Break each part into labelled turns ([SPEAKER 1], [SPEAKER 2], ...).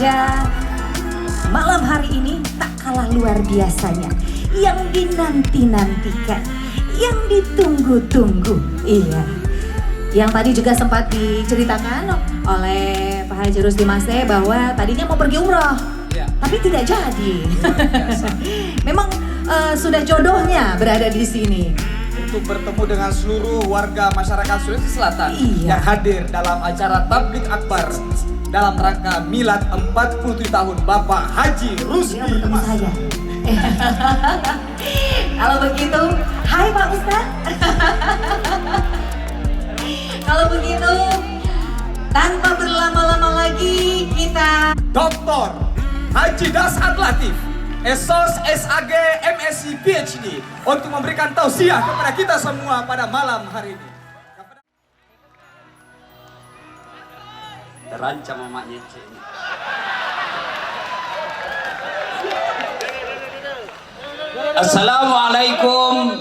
[SPEAKER 1] saja malam hari ini tak kalah luar biasanya, yang dinanti-nantikan, yang ditunggu-tunggu. Iya, yang tadi juga sempat diceritakan oleh Pak Haji Rusdi Mase bahwa tadinya mau pergi umroh, ya, tapi tidak jadi. Memang sudah jodohnya berada di sini
[SPEAKER 2] untuk bertemu dengan seluruh warga masyarakat Sulawesi Selatan, iya, yang hadir dalam acara tablik akbar dalam rangka milad 47 tahun Bapak Haji Rusdi Mase.
[SPEAKER 1] Kalau begitu, hai Pak Ustadz. Kalau begitu, tanpa berlama-lama lagi kita
[SPEAKER 2] Dr. Haji Dasat Latif, SOS, SAG, MSc, PhD, untuk memberikan tausiah kepada kita semua pada malam hari ini.
[SPEAKER 3] Terancam mamanya Cik. Assalamualaikum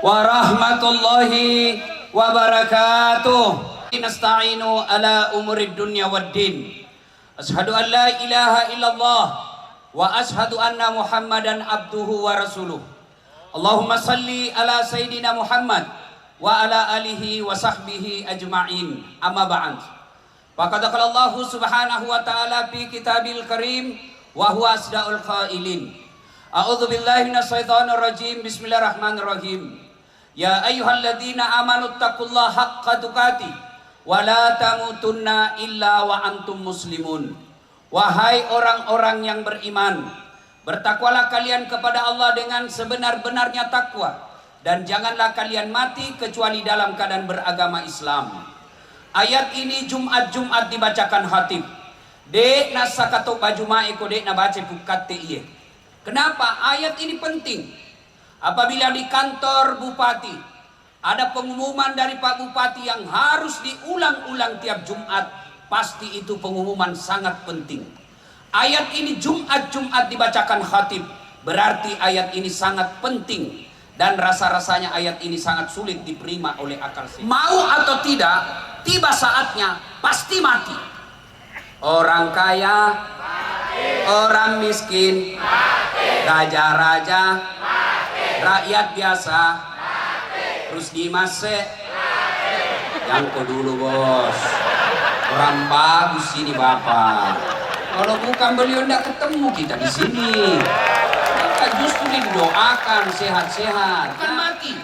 [SPEAKER 3] warahmatullahi wabarakatuh. Nasta'inu ala umurid dunya waddin. Ashhadu an la ilaha illallah wa ashhadu anna Muhammadan abduhu wa rasuluh. Allahumma salli ala Sayyidina Muhammad wa ala alihi wa sahbihi ajma'in. Amma ba'd. Faqad qala Allah subhanahu wa ta'ala fi kitabil karim wa huwa asdaqul qailin. A'udzu billahi minasyaitonir rajim. Bismillahirrahmanirrahim. Ya ayyuhalladzina amanu taqullaha haqqa tuqatih wa la tamutunna illa wa antum muslimun. Wahai orang-orang yang beriman, bertakwalah kalian kepada Allah dengan sebenar-benarnya takwa, dan janganlah kalian mati kecuali dalam keadaan beragama Islam. Ayat ini Jumat dibacakan khatib. Dek nasakato baju maiko dek na baca bukat iye. Kenapa ayat ini penting? Apabila di kantor bupati ada pengumuman dari Pak Bupati yang harus diulang-ulang tiap Jumat, pasti itu pengumuman sangat penting. Ayat ini Jumat dibacakan khatib, berarti ayat ini sangat penting. Dan rasa-rasanya ayat ini sangat sulit diterima oleh akal sehat. Mau atau tidak, tiba saatnya pasti mati. Orang kaya, mati. Orang miskin, mati. Raja-raja, mati. Rakyat biasa, mati. Rusdi Mase, jangko dulu bos. Orang bagus ini bapak. Kalau bukan beliau tidak ketemu kita di sini. Justru didoakan sehat-sehat, bukan mati.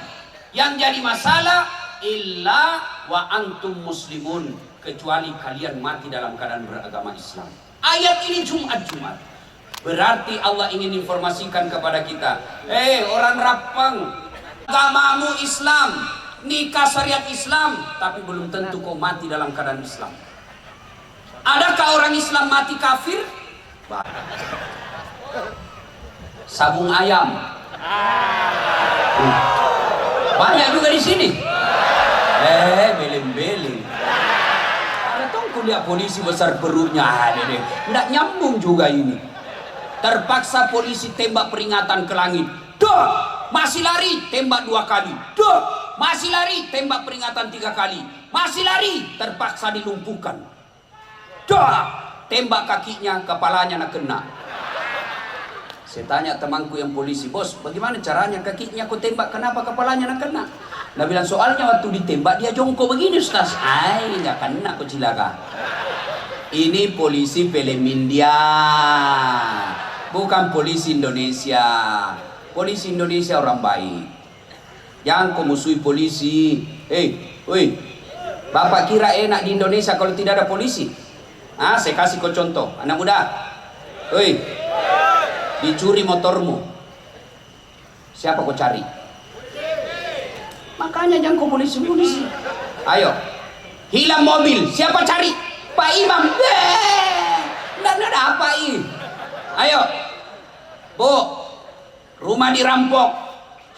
[SPEAKER 3] Yang jadi masalah illa wa antum muslimun, kecuali kalian mati dalam keadaan beragama Islam. Ayat ini Jumat berarti Allah ingin informasikan kepada kita, orang Rapang, agamamu Islam, nikah syariat Islam, tapi belum tentu kau mati dalam keadaan Islam. Adakah orang Islam mati kafir? Sabung ayam. Banyak juga di sini. Beling-beling. Ada tong kuliah polisi besar perutnya. Nggak nyambung juga ini. Terpaksa polisi tembak peringatan ke langit. Duh, masih lari, tembak 2 kali. Duh, masih lari, tembak peringatan 3 kali. Masih lari, terpaksa dilumpuhkan. Duh, tembak kakinya, kepalanya nak kena. Saya tanya temanku yang polisi, bos, bagaimana caranya kakinya aku tembak, kenapa kepalanya nak kena? Dia bilang, soalnya waktu ditembak dia jongkok begini, Ustaz. Nggak kena aku cilaka. Ini polisi film India, bukan polisi Indonesia. Polisi Indonesia orang baik. Jangan kau musuhi polisi. Bapak kira enak di Indonesia kalau tidak ada polisi? Saya kasih kau contoh, anak muda. Dicuri motormu, siapa kau cari? Makanya jangan kau polisi. Ayo, hilang mobil, siapa cari? Pak Imam. Nggak ada apa ini. Ayo, Bu, rumah dirampok,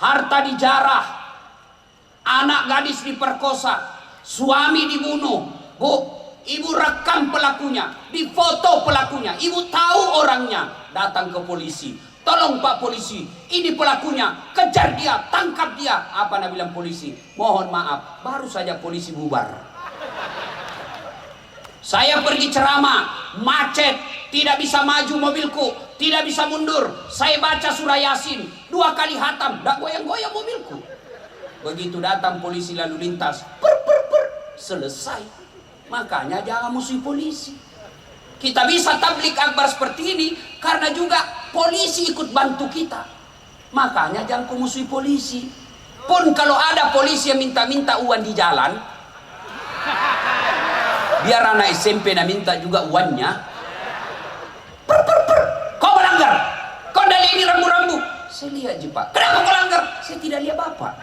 [SPEAKER 3] harta dijarah, anak gadis diperkosa, suami dibunuh. Bu, ibu rekam pelakunya, difoto pelakunya, ibu tahu orangnya. Datang ke polisi, tolong Pak polisi, ini pelakunya, kejar dia, tangkap dia. Apa nak bilang polisi? Mohon maaf, baru saja polisi bubar. Saya pergi ceramah, macet, tidak bisa maju mobilku, tidak bisa mundur. Saya baca surah Yasin 2 kali hatam, tidak goyang-goyang mobilku. Begitu datang polisi lalu lintas, selesai. Makanya jangan musuhi polisi. Kita bisa tablik akbar seperti ini karena juga polisi ikut bantu kita. Makanya jangan musuhi polisi. Pun kalau ada polisi yang minta-minta uang di jalan, biar anak SMP nak minta juga uangnya. Kau melanggar, kau dah lihat ini rambu-rambu. Saya lihat je Pak. Kenapa kau langgar? Saya tidak lihat Bapak.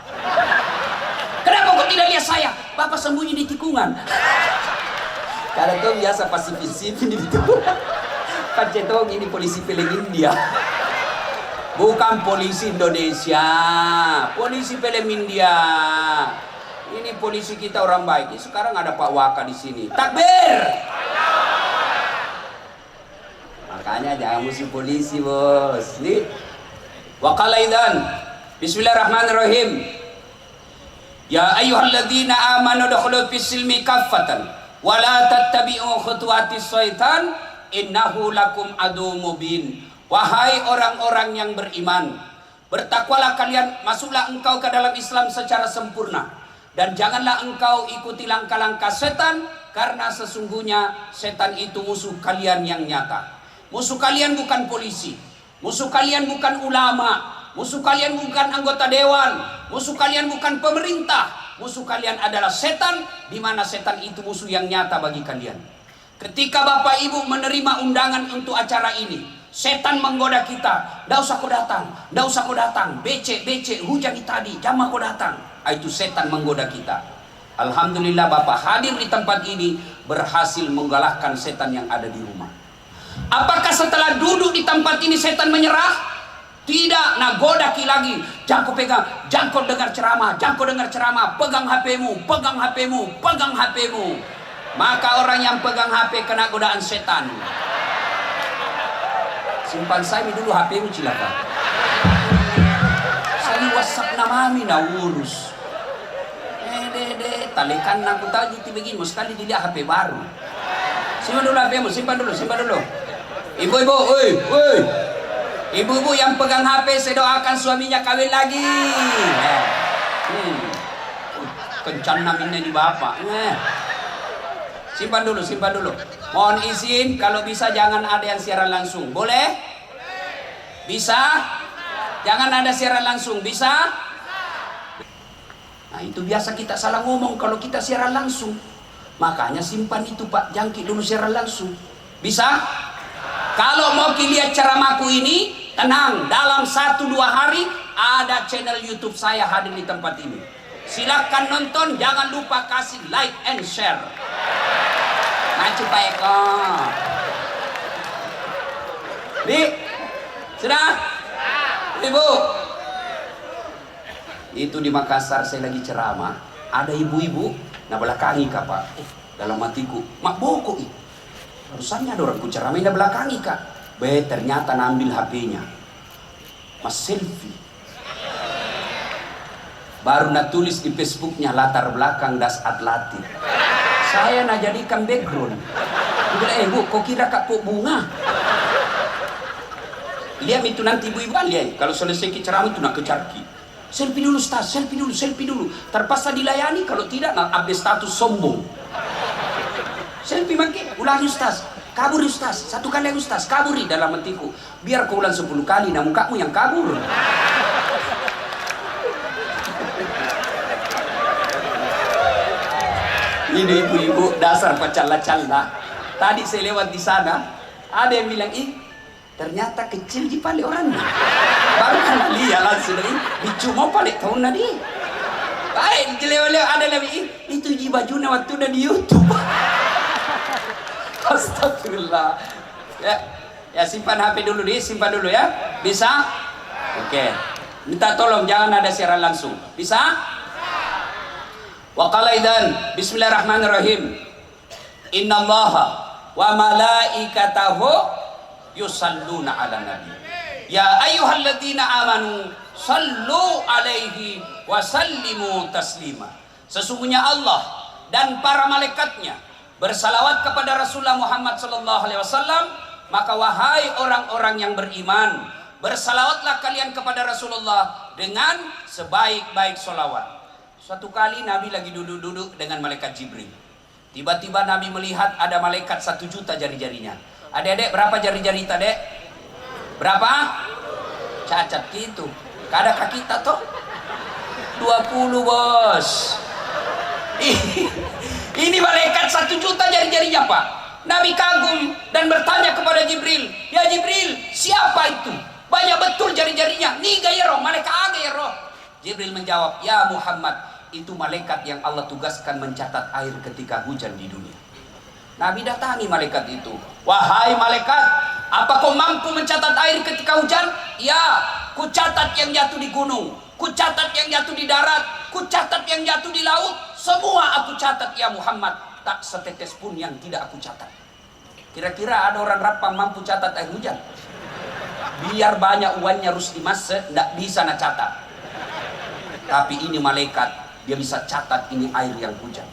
[SPEAKER 3] Kenapa kau tidak lihat saya? Bapak sembunyi di tikungan. Karena itu biasa pasif-pasif di tikungan. Kan cetong ini polisi film India. Bukan polisi Indonesia, polisi film India. Ini polisi kita orang baik. Ini sekarang ada Pak Waka di sini. Takbir. Makanya jangan musuh polisi, bos. Nih. Waqalaidan. Bismillahirrahmanirrahim. Ya ayyuhalladzina amanu dukhulu fis silmi kaffatan wa la tattabi'u khutuwatis syaitan innahu lakum adu mubin. Wahai orang-orang yang beriman, bertakwalah kalian, masuklah engkau ke dalam Islam secara sempurna, dan janganlah engkau ikuti langkah-langkah setan, karena sesungguhnya setan itu musuh kalian yang nyata. Musuh kalian bukan polisi, musuh kalian bukan ulama, musuh kalian bukan anggota dewan, musuh kalian bukan pemerintah, musuh kalian adalah setan, di mana setan itu musuh yang nyata bagi kalian. Ketika Bapak Ibu menerima undangan untuk acara ini, setan menggoda kita, "Ndak usah kau datang, ndak usah kau datang, becek, hujan tadi, jamaah kau datang." Itu setan menggoda kita. Alhamdulillah Bapak hadir di tempat ini berhasil mengalahkan setan yang ada di rumah. Apakah setelah duduk di tempat ini setan menyerah? Tidak, nak goda lagi. Jangan kau pegang, jangan kau dengar ceramah, jangan kau dengar ceramah, pegang HP-mu, pegang HP-mu, pegang HP-mu. Maka orang yang pegang HP kena godaan setan. Simpan saya dulu HP-mu silakan. Saya WhatsApp namami na urus. Talikan aku tahu jadi begini, mau sekali dilihat HP baru. Simpan dulu HP-mu, simpan dulu. Ibu-ibu, woi. Ibu-ibu yang pegang HP, saya doakan suaminya kawin lagi. Kencan namanya di bapak. Simpan dulu. Mohon izin, kalau bisa jangan ada yang siaran langsung. Boleh? Bisa? Jangan ada siaran langsung. Bisa? Nah itu biasa kita salah ngomong kalau kita siaran langsung. Makanya simpan itu Pak, jangkit dulu siaran langsung. Bisa? Kalau mau lihat ceramahku ini, tenang, dalam 1-2 hari ada channel YouTube saya hadir di tempat ini. Silakan nonton, jangan lupa kasih like and share. Maju Pak Eko. Di, sudah? Ibu. Itu di Makassar saya lagi ceramah, ada ibu-ibu nah belakangi Kak Pak. Dalam hatiku, mak boko ih. Harusannya ada orang ku ceramah di belakangi Kak. Ternyata nambil HP-nya. Mas selfie. Baru nak tulis di Facebooknya latar belakang das atletik. Saya nak jadikan background. Dia Bu, kau kira Kak Pok bunga? Lihat itu nanti ibu-ibu lihat. Kalau selesai ceramah itu nak kejarki. Selfie dulu Ustaz, selfie dulu. Terpaksa dilayani, kalau tidak nak update status sombong. Selfie makin, ulangi Ustaz. Kabur Ustaz, 1 kali Ustaz, kaburi dalam hatiku. Biar kau ulang 10 kali, nah mukamu yang kabur. Ini ibu-ibu dasar pacala-cala. Tadi saya lewat di sana, ada yang bilang, ternyata kecil di pale orangnya. Baru kan lihat langsung di cuma pale tahun nadi. Baik, jelewat-lewat ada lagi, itu ji bajunya waktu udah di YouTube. Astagfirullah. Ya simpan HP dulu simpan dulu ya. Bisa? Oke. Minta tolong jangan ada siaran langsung. Bisa? Wa qalaidan. Bismillahirrahmanirrahim. Innallaha wa malaikatahu yusalluna 'alan nabi. Ya ayyuhalladzina amanu sallu alaihi wa sallimu taslima. Sesungguhnya Allah dan para malaikatnya bersalawat kepada Rasulullah Muhammad sallallahu alaihi wasallam, maka wahai orang-orang yang beriman, bersalawatlah kalian kepada Rasulullah dengan sebaik-baik salawat. Suatu kali Nabi lagi duduk-duduk dengan malaikat Jibril. Tiba-tiba Nabi melihat ada malaikat 1 juta jari-jarinya. Adik-adik, berapa jari-jari tadi? Berapa? Cacat gitu. Kadang kita toh 20 bos. Ini malaikat 1 juta jari-jarinya Pak. Nabi kagum dan bertanya kepada Jibril, ya Jibril, siapa itu? Banyak betul jari-jarinya. Nih gaya roh, malaikat gaya roh. Jibril menjawab, ya Muhammad, itu malaikat yang Allah tugaskan mencatat air ketika hujan di dunia. Nabi datangi malaikat itu. Wahai malaikat, apa kau mampu mencatat air ketika hujan? Ya, ku catat yang jatuh di gunung, ku catat yang jatuh di darat, ku catat yang jatuh di laut. Semua aku catat ya Muhammad. Tak setetes pun yang tidak aku catat. Kira-kira ada orang Rapang mampu catat air hujan? Biar banyak uangnya Rusdi Mas, tidak bisa nak catat. Tapi ini malaikat, dia bisa catat ini air yang hujan.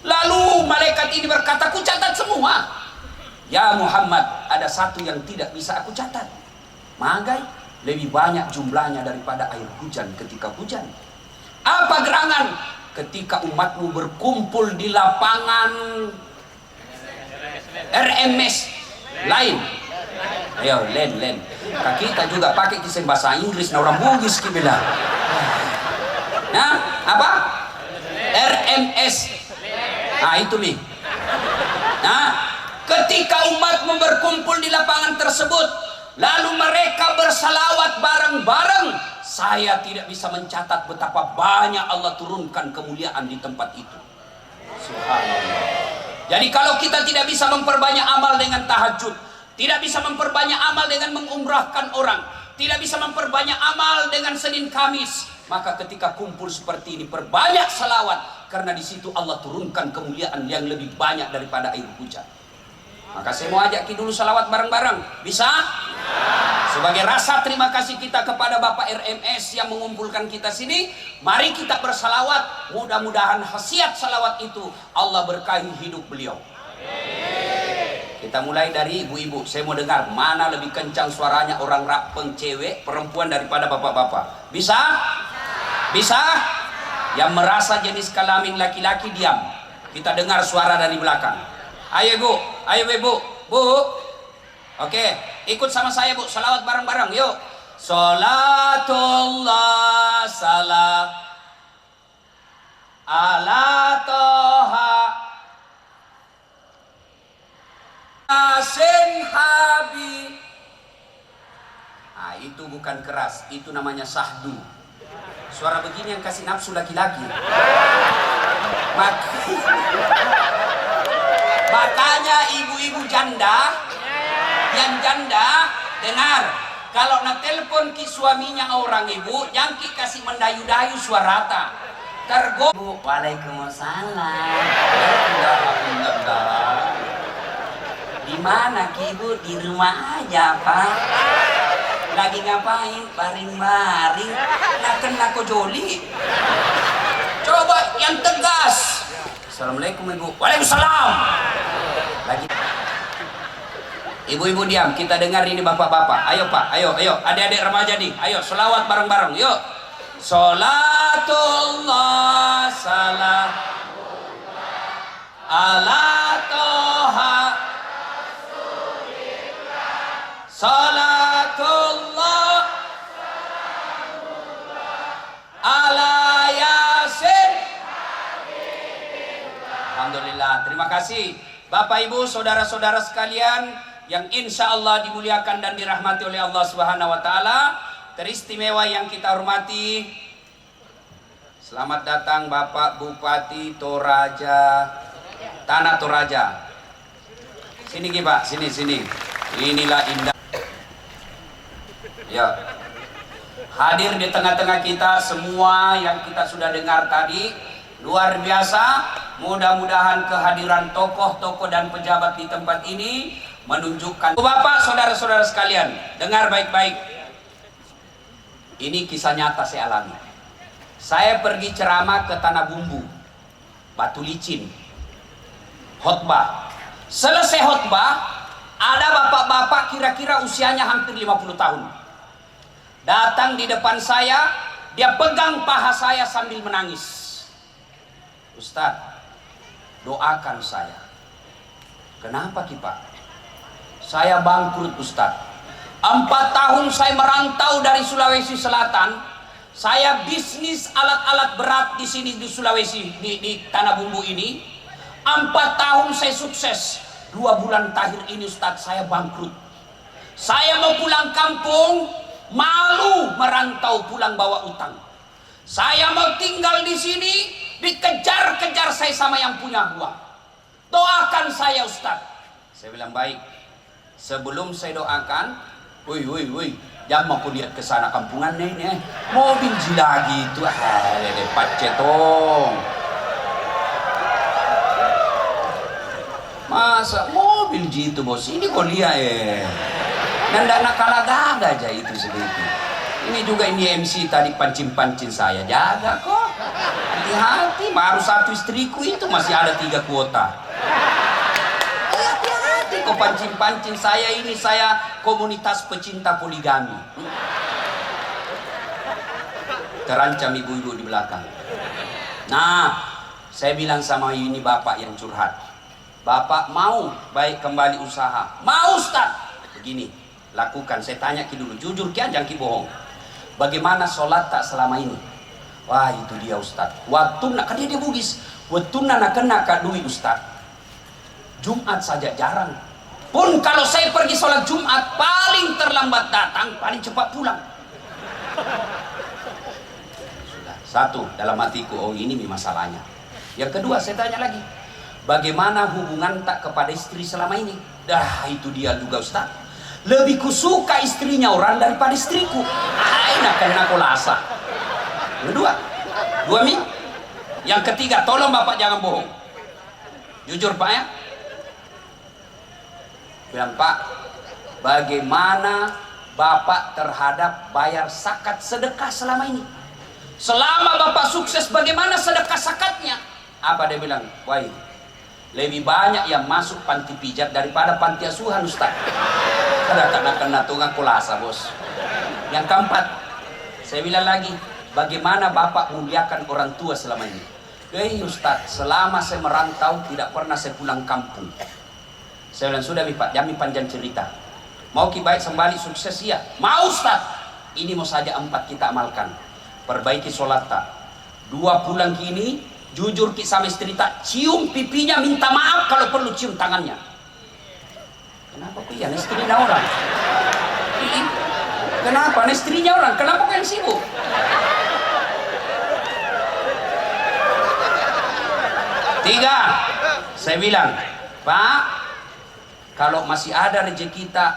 [SPEAKER 3] Lalu malaikat ini berkata, aku catat semua. Ya Muhammad, ada satu yang tidak bisa aku catat. Magai lebih banyak jumlahnya daripada air hujan ketika hujan. Apa gerangan? Ketika umatmu berkumpul di lapangan RMS lain. Ayo, len. Kita juga pakai kisah bahasa Inggris, nah orang Bugis kibela. Nah, apa? RMS. Nah, itu nih. Nah, ketika umatmu berkumpul di lapangan tersebut, lalu mereka bersalawat bareng-bareng, saya tidak bisa mencatat betapa banyak Allah turunkan kemuliaan di tempat itu. Subhanallah. Jadi kalau kita tidak bisa memperbanyak amal dengan tahajud, tidak bisa memperbanyak amal dengan mengumrahkan orang, tidak bisa memperbanyak amal dengan Senin Kamis, maka ketika kumpul seperti ini perbanyak salawat, karena di situ Allah turunkan kemuliaan yang lebih banyak daripada air hujan. Maka saya mau ajak dulu salawat bareng-bareng. Bisa? Sebagai rasa terima kasih kita kepada Bapak RMS yang mengumpulkan kita sini, mari kita bersalawat. Mudah-mudahan khasiat salawat itu Allah berkahi hidup beliau. Kita mulai dari ibu-ibu. Saya mau dengar mana lebih kencang suaranya orang rapeng cewek, perempuan daripada bapak-bapak. Bisa? Bisa? Yang merasa jenis kelamin laki-laki diam. Kita dengar suara dari belakang. Ayo Bu, ayo Bu, Bu. Oke, ikut sama saya Bu, salawat bareng-bareng, yuk. Salatullah salam ala toha asin habib. Nah, itu bukan keras, itu namanya sahdu. Suara begini yang kasih nafsu laki-laki. Makanya ibu-ibu janda, yang janda, dengar, kalau nak telepon ki suaminya orang ibu, jangan ki kasih mendayu-dayu suara rata. Tergo. Waalaikumsalam. Di mana ki ibu? Di rumah aja Pak. Lagi ngapain? Baring-baring. Nak kena kojoli. Coba yang tegas. Assalamualaikum ibu. Waalaikumsalam. Lagi. Ibu-ibu diam, kita dengar ini bapak-bapak. Ayo Pak, ayo. Adik-adik remaja nih, ayo selawat bareng-bareng, yuk. Salatullah salam ala toha salatullah ala yasin. Alhamdulillah, terima kasih Bapak Ibu, saudara-saudara sekalian yang insya Allah dimuliakan dan dirahmati oleh Allah Subhanahu wa Ta'ala. Teristimewa yang kita hormati, selamat datang Bapak Bupati Toraja, Tanah Toraja. Sini Pak, sini. Inilah indah. Ya, hadir di tengah-tengah kita semua yang kita sudah dengar tadi, luar biasa. Mudah-mudahan kehadiran tokoh-tokoh dan pejabat di tempat ini menunjukkan. Bapak, saudara-saudara sekalian, dengar baik-baik. Ini kisah nyata saya alami. Saya pergi ceramah ke Tanah Bumbu, Batu Licin. khotbah. Selesai khotbah, ada bapak-bapak kira-kira usianya hampir 50 tahun. Datang di depan saya, dia pegang paha saya sambil menangis. Ustadz, doakan saya. Kenapa Ki Pak? Saya bangkrut Ustadz. 4 tahun saya merantau dari Sulawesi Selatan. Saya bisnis alat-alat berat di sini di Sulawesi, di Tanah Bumbu ini. 4 tahun saya sukses. 2 bulan terakhir ini Ustadz saya bangkrut. Saya mau pulang kampung, malu merantau pulang bawa utang. Saya mau tinggal di sini, dikejar-kejar saya sama yang punya uang. Doakan saya Ustadz. Saya bilang baik. Sebelum saya doakan, woi, jangan mau lihat ke sana kampungan nih, mobil lagi itu, lepat cetong. Masa mobil gitu bos, ini kok lihat nanda nakalaga aja itu sedikit. Ini juga ini MC tadi pancing-pancing saya, jaga kok. Hati-hati, baru 1 istriku itu masih ada 3 kuota. Hati-hati kok pancing-pancing saya ini, saya komunitas pecinta poligami. Terancam ibu-ibu di belakang. Nah, saya bilang sama ini bapak yang curhat. Bapak mau baik kembali usaha? Mau Ustaz. Begini, lakukan. Saya tanya Ki dulu, jujur Ki, jangan Ki bohong. Bagaimana sholat tak selama ini? Wah itu dia Ustaz. Waktu nak, kan dia Bugis. Waktu nak kena kak duit Ustaz. Jumat saja jarang. Pun kalau saya pergi sholat Jumat, paling terlambat datang, paling cepat pulang. Sudah, 1 dalam hatiku, oh ini masalahnya. Yang kedua saya tanya lagi, bagaimana hubungan tak kepada istri selama ini? Dah itu dia juga Ustaz. Lebih kusuka istrinya orang daripada istriku. Nak kena kolasa. Kedua, 2 minggu. Yang ketiga, tolong bapak jangan bohong. Jujur pak ya. Bilang Pak, bagaimana bapak terhadap bayar zakat sedekah selama ini? Selama bapak sukses, bagaimana sedekah zakatnya? Apa dia bilang? Wah, lebih banyak yang masuk panti pijat daripada panti asuhan Ustaz. Ada kena tungan kulasa bos. Yang keempat, saya bilang lagi, bagaimana bapak muliakan orang tua selama ini? Ustaz, selama saya merantau tidak pernah saya pulang kampung. Saya bilang, sudah Pak, jangan panjang cerita. Mau Ki baik sembali sukses ya? Mau Ustaz. Ini mau saja 4 kita amalkan. Perbaiki sholat tak. 2 bulan kini, jujur Ki sama istri tak, cium pipinya, minta maaf kalau perlu cium tangannya. Kenapa kok ya istrinya orang? Kenapa istrinya orang? Kenapa kok yang sibuk? Tiga, saya bilang, Pak, kalau masih ada rezeki kita,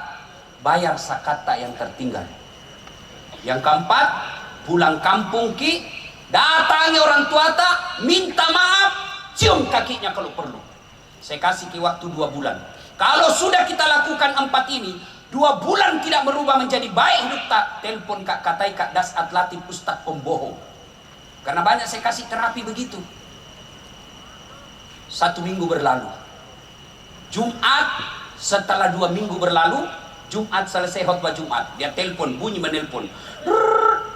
[SPEAKER 3] bayar zakat tak yang tertinggal. Yang keempat, pulang kampung Ki, datangi orang tua tak, minta maaf, cium kakinya kalau perlu. Saya kasih Ki waktu 2 bulan. Kalau sudah kita lakukan 4 ini, 2 bulan tidak berubah menjadi baik hidup tak, telepon Kak Katai Kak Dasat Latif Ustadz pembohong. Karena banyak saya kasih terapi begitu. 1 minggu berlalu. Jumat, setelah 2 minggu berlalu, Jumat selesai khutbah Jumat, dia telepon, bunyi menelpon.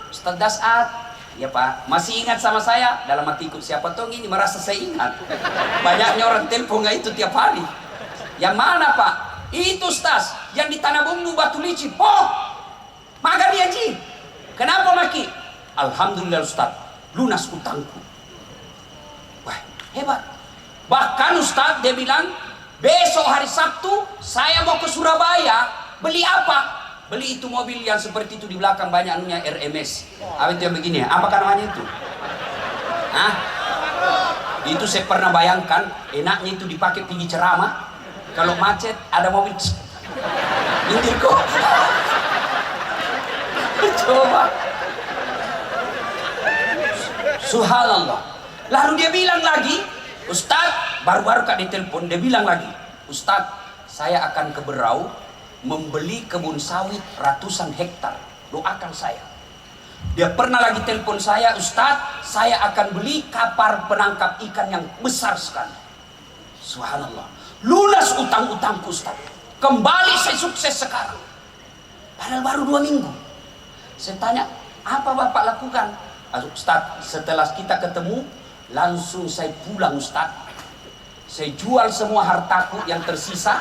[SPEAKER 3] Ustadz Dasat, ya Pak, masih ingat sama saya? Dalam hatiku, siapa tahu ini merasa saya ingat. Banyaknya orang telepon nggak itu tiap hari. Yang mana Pak? Itu Ustaz, yang di Tanah Bumbu Batu Licin. Oh, maka dia Ji. Kenapa Maki? Alhamdulillah Ustaz, lunas utangku. Wah, hebat. Bahkan Ustaz dia bilang, besok hari Sabtu saya mau ke Surabaya. Beli apa? Beli itu mobil yang seperti itu di belakang banyak anunya RMS. Apa itu yang begini ya? Apakah namanya itu? Hah? Itu saya pernah bayangkan, enaknya itu dipakai pergi ceramah. Kalau macet ada mobil. Minggir kok. Coba. Subhanallah. Lalu dia bilang lagi, Ustadz, baru-baru Kak ditelepon, dia bilang lagi, Ustadz, saya akan ke Berau membeli kebun sawit ratusan hektar. Doakan saya. Dia pernah lagi telepon saya, Ustadz, saya akan beli kapal penangkap ikan yang besar sekali. Subhanallah. Lunas utang-utangku Ustaz. Kembali saya sukses sekarang. Padahal baru 2 minggu. Saya tanya, apa Bapak lakukan? Ustaz, setelah kita ketemu, langsung saya pulang Ustaz. Saya jual semua hartaku yang tersisa.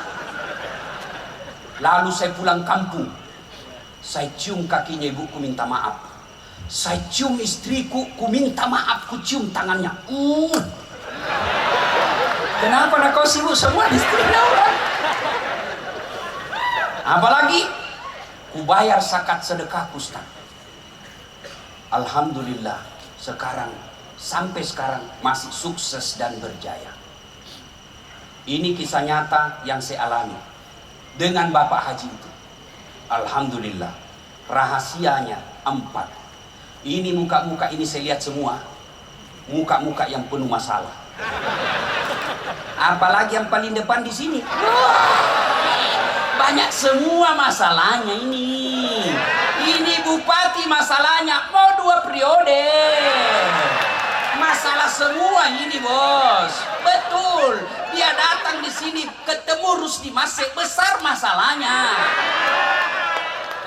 [SPEAKER 3] Lalu saya pulang kampung. Saya cium kakinya ibuku minta maaf. Saya cium istriku, ku minta maaf, ku cium tangannya. Kenapa nak kau sibuk semua istrinya orang? Apalagi ku bayar zakat sedekahku Ustaz. Alhamdulillah sekarang sampai sekarang masih sukses dan berjaya. Ini kisah nyata yang saya alami dengan Bapak Haji itu. Alhamdulillah. Rahasianya 4. Ini muka-muka ini saya lihat semua. Muka-muka yang penuh masalah. Apalagi yang paling depan di sini. Banyak semua masalahnya ini. Ini bupati masalahnya mau 2 periode. Masalah semua ini bos. Betul. Dia datang di sini ketemu Rusdi Masih besar masalahnya.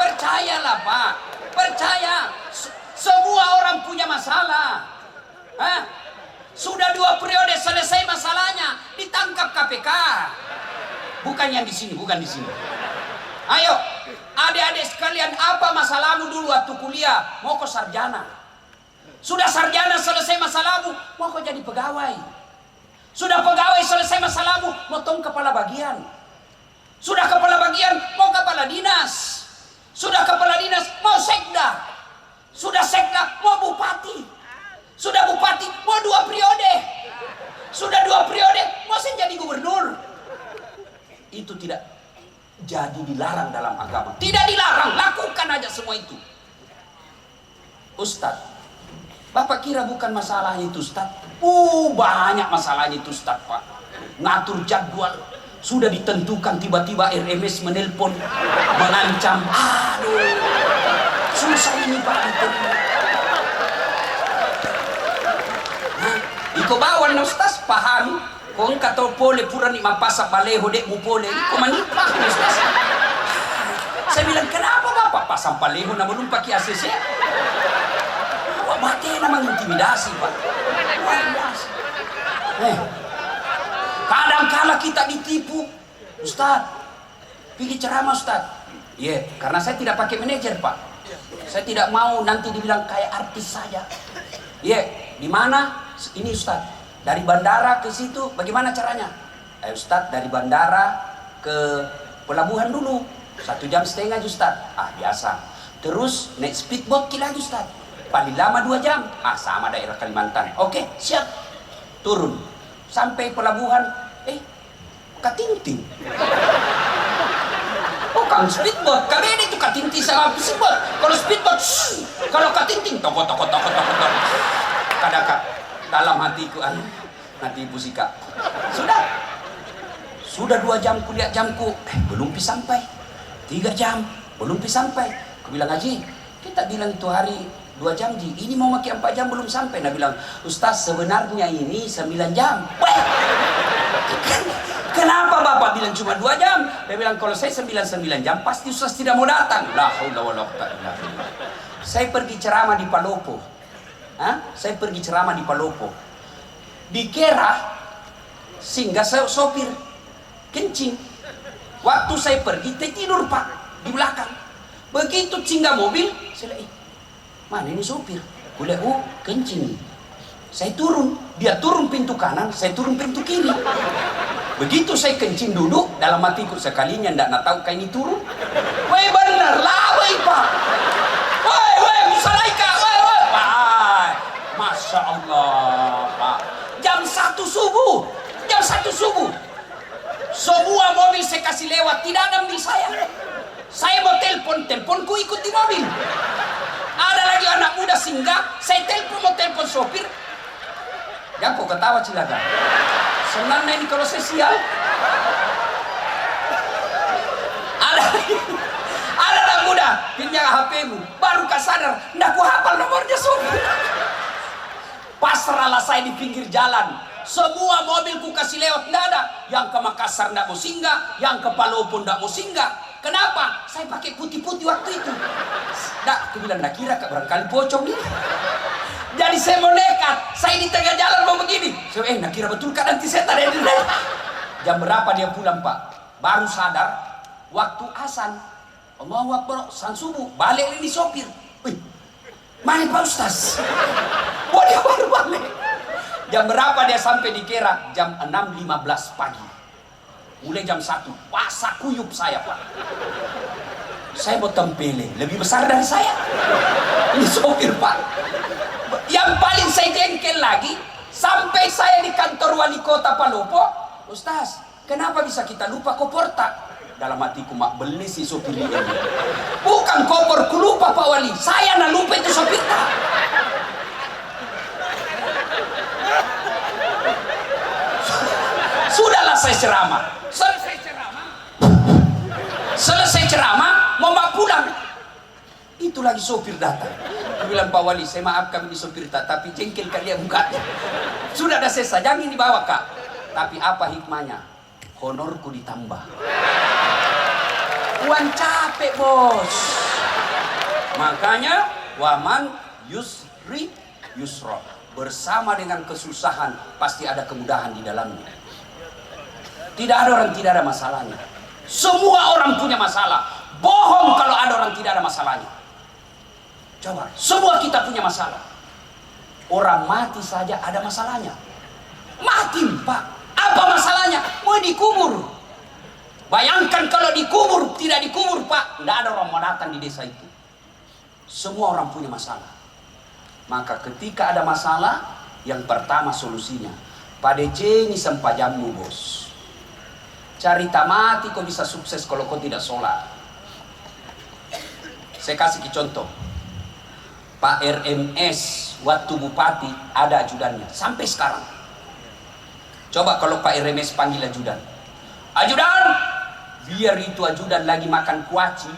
[SPEAKER 3] Percayalah Pak. Percaya. Semua orang punya masalah. Sudah 2 periode selesai masalahnya, ditangkap KPK. Bukan yang di sini, bukan di sini. Ayo, adik-adik sekalian, apa masalahmu dulu waktu kuliah? Mau kau sarjana. Sudah sarjana selesai masalahmu, mau kau jadi pegawai. Sudah pegawai selesai masalahmu, mau tong kepala bagian. Sudah kepala bagian, mau kepala dinas. Sudah kepala dinas, mau sekda. Sudah sekda, mau bupati. Sudah bupati, mau 2 periode. Sudah 2 periode, mau saya jadi gubernur. Itu tidak jadi dilarang dalam agama. Tidak dilarang, lakukan aja semua itu. Ustadz, Bapak kira bukan masalah itu Ustadz? Banyak masalahnya itu Ustadz Pak. Ngatur jadwal, sudah ditentukan tiba-tiba RMS menelpon, mengancam. Aduh, susah ini Pak. Iko bawan na Ustaz, paham? Kung kato pole pura ni mapasa baleho dek mo pole, iko manipak na Ustaz. Saya bilang, kenapa Bapak pasang baleho na belum pakai ACC? Wah, mati namang intimidasi Pak. Kadang-kala kita ditipu. Ustaz, pergi ceramah Ustaz. Iya, karena saya tidak pakai manajer Pak. Saya tidak mau nanti dibilang kayak artis saja. Iya, di mana? Ini Ustaz, dari bandara ke situ bagaimana caranya? Ustaz, dari bandara ke pelabuhan dulu 1,5 jam Ustaz. Biasa. Terus naik speedboat lagi Ustaz, paling lama 2 jam. Sama daerah Kalimantan. Oke, siap. Turun sampai pelabuhan, Katinting. Kang speedboat, kalian itu Katinting sama speedboat. Kalau speedboat, kalau Katinting, toko. Kadang dalam hatiku, nanti Ibu Sika. Sudah 2 jam kuliah jamku, belum sampai. 3 jam, belum sampai. Aku bilang, Haji, kita bilang itu hari 2 jam, Ji. Ini mau makin 4 jam belum sampai. Nah bilang, Ustaz sebenarnya ini 9 jam. Kenapa Bapak bilang cuma 2 jam? Dia bilang, kalau saya 9 jam, pasti Ustaz tidak mau datang. La haula wala quwwata illa billah. Saya pergi ceramah di Palopo. Saya pergi ceramah di Palopo. Dikira singgah saya sopir kencing. Waktu saya pergi, tidur Pak di belakang. Begitu singgah mobil, saya lihat, mana ini sopir? Kuliah, kencing. Saya turun, dia turun pintu kanan, saya turun pintu kiri. Begitu saya kencing duduk, dalam hatiku sekalinya ndak tahu kayak ini turun. Woi bener lah, woi Pak. Woi Musalaika, woi. Masya Allah Pak. Jam 1 subuh. Semua mobil saya kasih lewat, tidak ada mobil saya. Saya mau teleponku ikut di mobil. Ada lagi anak muda singgah, saya mau telepon sopir. Jangan kok ketawa Cilaga. Senang ini kalau saya sial. Ada anak muda, pinjam HP-mu, baru sadar, ndak ku hafal nomornya sopir. Pasrahlah saya di pinggir jalan. Semua mobilku kasih lewat, nggak ada. Yang ke Makassar nggak mau singgah, yang ke Palopo nggak mau singgah. Kenapa? Saya pakai putih-putih waktu itu. Nggak, aku bilang, nggak kira barangkali pocong nih. Jadi saya mau nekat, saya di tengah jalan mau begini. Saya, nggak kira betul kan nanti saya tarik dulu. Jam berapa dia pulang, Pak? Baru sadar, waktu azan. Allahu Akbar, san subuh, balik ini sopir. Wih, mana Pak Ustaz? Oh, dia baru balik. Jam berapa dia sampai di Kera? Jam 6.15 pagi. Mulai jam 1, pasak kuyup saya, Pak. Saya mau tempelin, lebih besar dari saya. Ini sopir, Pak. Yang paling saya jengkel lagi, sampai saya di kantor wali kota Palopo, Ustaz, kenapa bisa kita lupa koporta? Dalam hatiku, mak beli si sopir ini. Bukan koporku lupa, Pak Wali. Saya nak lupa itu sopirnya. Sudahlah saya ceramah. Selesai ceramah, mau pulang. Itu lagi sopir datang. Dia bilang, Pak Wali, saya maafkan ini sopir tapi jengkel kali ya mukanya. Sudah ada selesai, jangan dibawa, Kak. Tapi apa hikmahnya? Honorku ditambah. Uang capek, bos. Makanya, waman yusri yusro. Bersama dengan kesusahan, pasti ada kemudahan di dalamnya. Tidak ada orang tidak ada masalahnya. Semua orang punya masalah. Bohong kalau ada orang tidak ada masalahnya. Coba, semua kita punya masalah. Orang mati saja ada masalahnya. Mati, Pak. Apa masalahnya? Mau dikubur. Bayangkan kalau dikubur, tidak dikubur, Pak. Tidak ada orang mau datang di desa itu. Semua orang punya masalah. Maka ketika ada masalah, yang pertama solusinya, padece ini sempajamu, bos. Cari mati kau bisa sukses kalau kau tidak sholat. Saya kasih contoh. Pak RMS waktu bupati ada ajudannya sampai sekarang. Coba kalau Pak RMS panggil ajudan. Ajudan, biar itu ajudan lagi makan kuaci,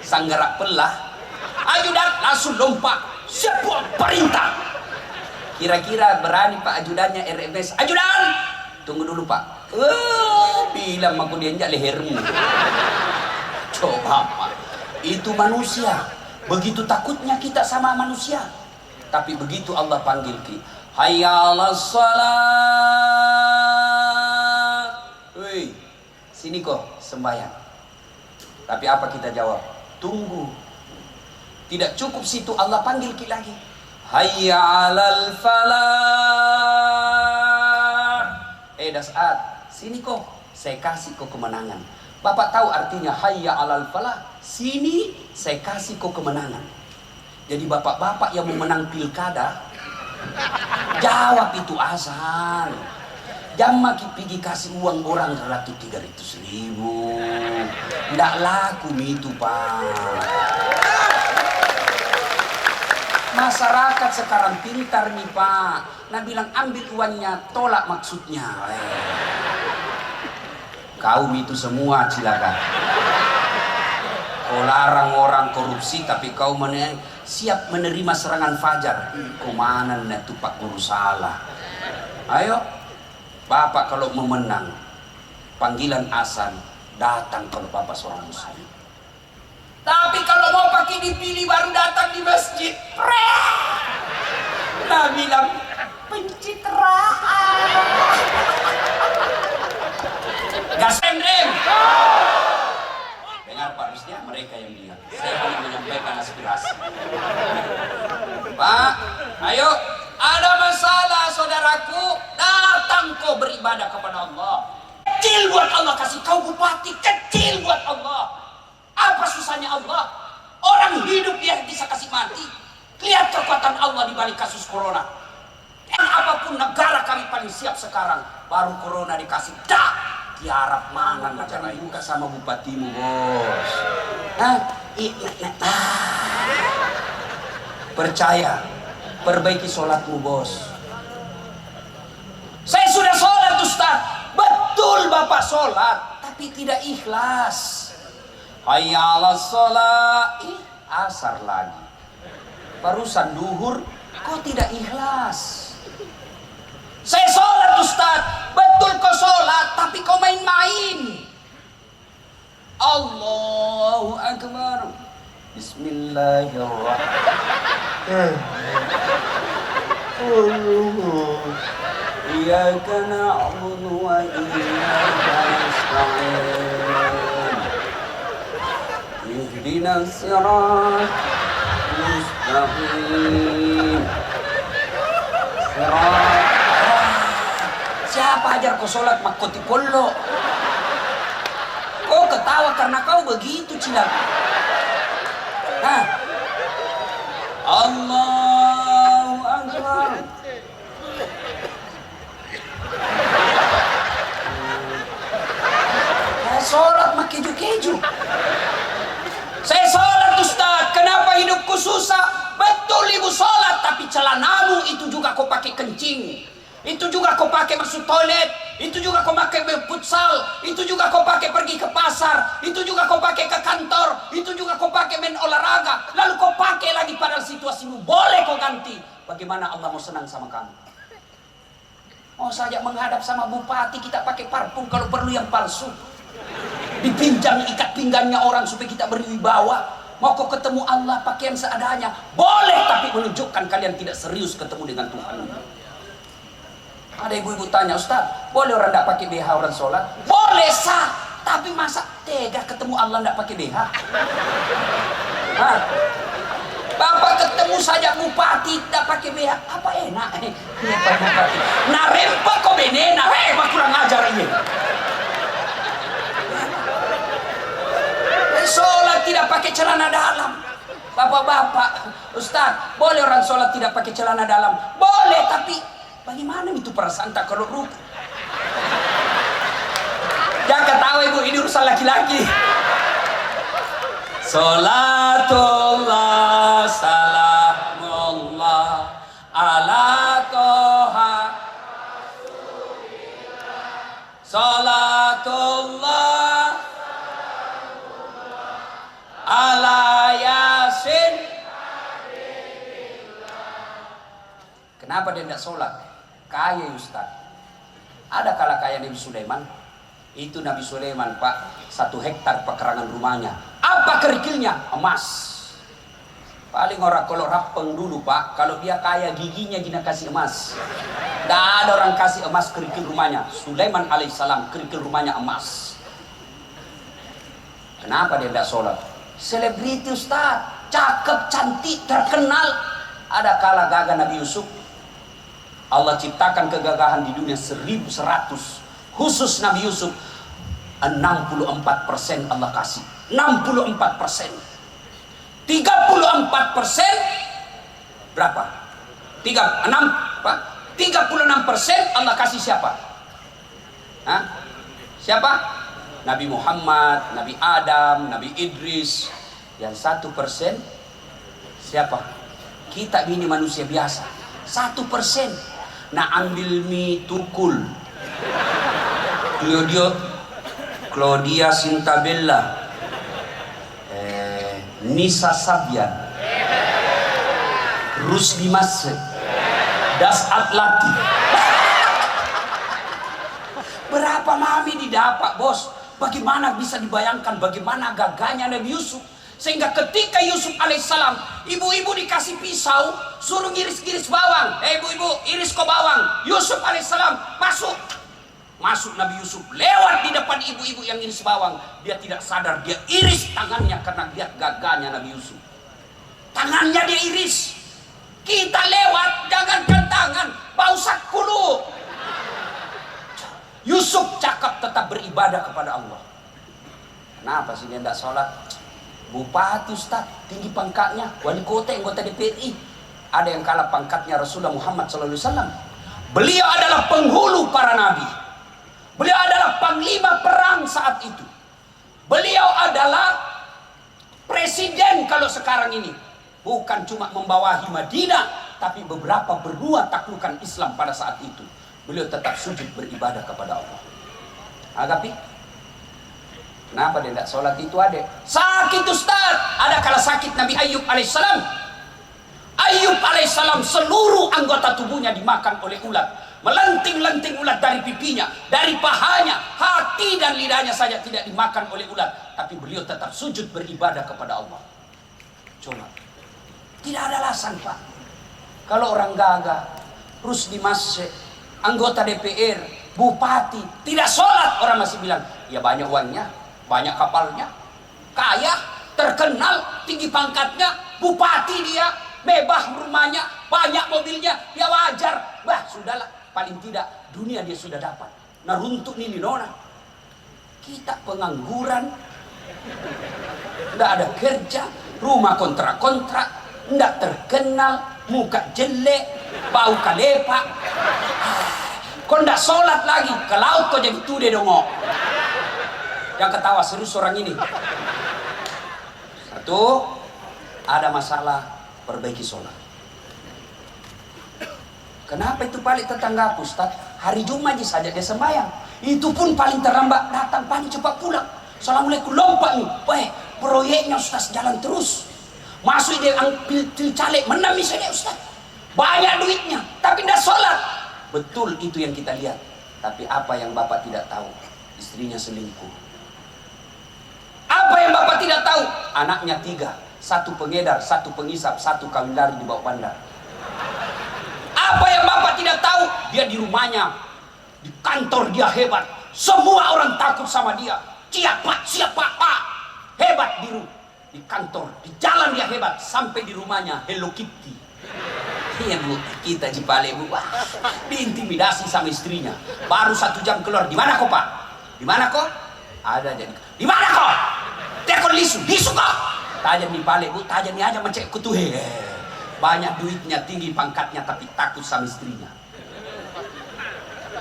[SPEAKER 3] sanggarak pelah. Ajudan langsung lompat, sebuah perintah. Kira-kira berani Pak ajudannya RMS? Ajudan, tunggu dulu Pak. Bilang aku dia injak lehermu. Coba Pak, itu manusia. Begitu takutnya kita sama manusia. Tapi begitu Allah panggil kita, hayya 'alas shalah. Woi, sini kok sembahyang. Tapi apa kita jawab? Tunggu. Tidak cukup situ, Allah panggil kita lagi. Hayya 'alal falah. Das'at, sini kok, saya kasih kau kemenangan. Bapak tahu artinya hayya 'alal falah? Sini saya kasih kau kemenangan. Jadi bapak-bapak yang mau menang pilkada, jawab itu azan. Jangan pergi kasih uang orang 300.000. Nggak laku itu, Pak. Masyarakat sekarang pintar nih, Pak. Nah bilang ambil uangnya, tolak maksudnya. Kaum itu semua cilaka. Kau larang orang korupsi, tapi kau siap menerima serangan fajar. Kau mana itu Pak Guru salah. Ayo, Bapak kalau mau menang, panggilan azan, datang kalau Bapak seorang muslim. Tapi kalau mau pakai dipilih baru datang di masjid. Nah bilang pencitraan. Gas rem. Dengar Pak Rusdia, mereka yang bilang. Saya hanya menyampaikan aspirasi. Pak, ayo, ada masalah saudaraku, datang kau beribadah kepada Allah. Kecil buat Allah, kasih kau bupati, kecil buat Allah. Apa susahnya Allah? Orang hidup dia bisa kasih mati. Lihat kekuatan Allah di balik kasus corona. Dan apapun negara kami paling siap sekarang. Baru corona dikasih. Dah! Tiarap mana negara buka sama bupatimu, bos. Percaya. Perbaiki sholatmu, bos. Saya sudah sholat, Ustaz. Betul Bapak sholat. Tapi tidak ikhlas. Hayya 'alas shalah, asar lagi. Barusan duhur, kok tidak ikhlas? Saya Bismillahirrahmanirrahim. Iyyaka na'budu wa iyyaka nasta'in. Ihdinas siratal mustaqim. Siapa ajar kau sholat makoti kollo? Kau ketawa karena kau begitu cilak. Hah? Allahu Akbar. Saya sholat mak keju-keju. Saya sholat Ustaz, kenapa hidupku susah? Betul ibu sholat, tapi celanamu itu juga kau pakai kencing. Itu juga kau pakai masuk toilet. Itu juga kau pakai futsal. Itu juga kau pakai pergi ke pasar. Itu juga kau pakai ke kantor. Itu juga kau pakai main olahraga. Lalu kau pakai lagi pada situasimu. Boleh kau ganti. Bagaimana Allah mau senang sama kamu? Mau saja menghadap sama bupati kita pakai parfum kalau perlu yang palsu. Dipinjam ikat pinggangnya orang supaya kita berwibawa. Mau kau ketemu Allah pakaian seadanya. Boleh, tapi menunjukkan kalian tidak serius ketemu dengan Tuhan. Ada ibu-ibu tanya, Ustaz, boleh orang tidak pakai BH orang sholat? Boleh sah, tapi masa tega ketemu Allah tidak pakai BH? Hah? Bapak ketemu saja bupati tidak pakai BH, apa enak? Nah rempak kok benena, mak kurang ajar ini. Sholat tidak pakai celana dalam. Bapak-bapak, Ustaz, boleh orang sholat tidak pakai celana dalam? Boleh, tapi bagaimana itu perasaan tak kalau ruku? Jangan ketawa ibu, ini urusan laki-laki. Salatullah salamullah ala toha. Salatullah ala yasin. Kenapa dia tidak sholat? Kaya Ustaz. Ada kala kaya Nabi Sulaiman. Itu Nabi Sulaiman Pak, 1 hektar pekarangan rumahnya. Apa kerikilnya? Emas. Paling orang kalau rapeng dulu Pak, kalau dia kaya giginya gina kasih emas. Tidak ada orang kasih emas kerikil rumahnya. Sulaiman alaihissalam kerikil rumahnya emas. Kenapa dia tidak sholat? Selebriti Ustaz, cakep, cantik, terkenal. Ada kala gagah Nabi Yusuf. Allah ciptakan kegagahan di dunia 1100. Khusus Nabi Yusuf 64% Allah kasih. 64%. 34% berapa? 36% Allah kasih siapa? Hah? Siapa? Nabi Muhammad, Nabi Adam, Nabi Idris. Yang 1% siapa? Kita ini manusia biasa. 1%. Nah ambil mie tukul. Claudia Sintabella, Nisa Sabian, Rusdi Masjid, Das Atlati. Berapa mami didapat bos? Bagaimana bisa dibayangkan bagaimana gagahnya Nabi Yusuf? Sehingga ketika Yusuf alaihissalam, ibu-ibu dikasih pisau, suruh ngiris-ngiris bawang. Ibu-ibu, iris kok bawang. Yusuf alaihissalam masuk. Masuk Nabi Yusuf, lewat di depan ibu-ibu yang iris bawang. Dia tidak sadar, dia iris tangannya karena lihat gagahnya Nabi Yusuf. Tangannya dia iris. Kita lewat, jangankan tangan, bau sakulu. Yusuf cakap tetap beribadah kepada Allah. Kenapa sih dia tidak sholat? Bupati Ustaz, tinggi pangkatnya, wali kota, anggota DPRI. Ada yang kalah pangkatnya Rasulullah Muhammad SAW. Beliau adalah penghulu para nabi. Beliau adalah panglima perang saat itu. Beliau adalah presiden kalau sekarang ini. Bukan cuma membawahi Madinah, tapi beberapa benua taklukan Islam pada saat itu. Beliau tetap sujud beribadah kepada Allah. Agapi? Kenapa dia tidak sholat itu adek? Sakit Ustaz. Ada kala sakit Nabi Ayub alaihissalam. Ayub alaihissalam seluruh anggota tubuhnya dimakan oleh ulat. Melenting-lenting ulat dari pipinya, dari pahanya, hati dan lidahnya saja tidak dimakan oleh ulat. Tapi beliau tetap sujud beribadah kepada Allah. Coba. Tidak ada alasan, Pak. Kalau orang gagah, Rusdi Masih, anggota DPR, bupati, tidak sholat, orang masih bilang, ya banyak uangnya, banyak kapalnya, kaya, terkenal, tinggi pangkatnya, bupati dia, bebas rumahnya, banyak mobilnya, ya wajar. Bah, sudahlah, paling tidak dunia dia sudah dapat. Nah, runtuk nih nona. Kita pengangguran, tidak ada kerja, rumah kontrak-kontrak, tidak terkenal, muka jelek, bau kalepak. Kau tidak sholat lagi, ke laut kau jadi tude dongok. Yang ketawa serius orang ini. Satu, ada masalah, perbaiki sholat. Kenapa itu balik tetangga Ustaz? Hari Jumat saja dia sembahyang. Itu pun paling terlambat datang, paling cepat pulang. Assalamualaikum, lompat nih. Wah, proyeknya Ustaz jalan terus. Masuk dia ambil caleg, menang misalnya Ustaz. Banyak duitnya, tapi tidak sholat. Betul itu yang kita lihat. Tapi apa yang Bapak tidak tahu? Istrinya selingkuh. Apa yang Bapak tidak tahu? Anaknya 3. 1 pengedar, 1 pengisap, 1 kawin lari di bawah bandar. Apa yang Bapak tidak tahu? Dia di rumahnya, di kantor dia hebat. Semua orang takut sama dia. Siapa Pak. Hebat di kantor, di jalan dia hebat. Sampai di rumahnya Hello Kitty. Iya Bu, kita jipale Bu. Wah, diintimidasi sama istrinya. Baru 1 jam keluar. Di mana kok Pak? Di mana kok? Ada jadi. Di mana kok? Tekon lisu kok. Tajam di pale Bu, tajam aja mencek kutuhe. Banyak duitnya, tinggi pangkatnya, tapi takut sama istrinya.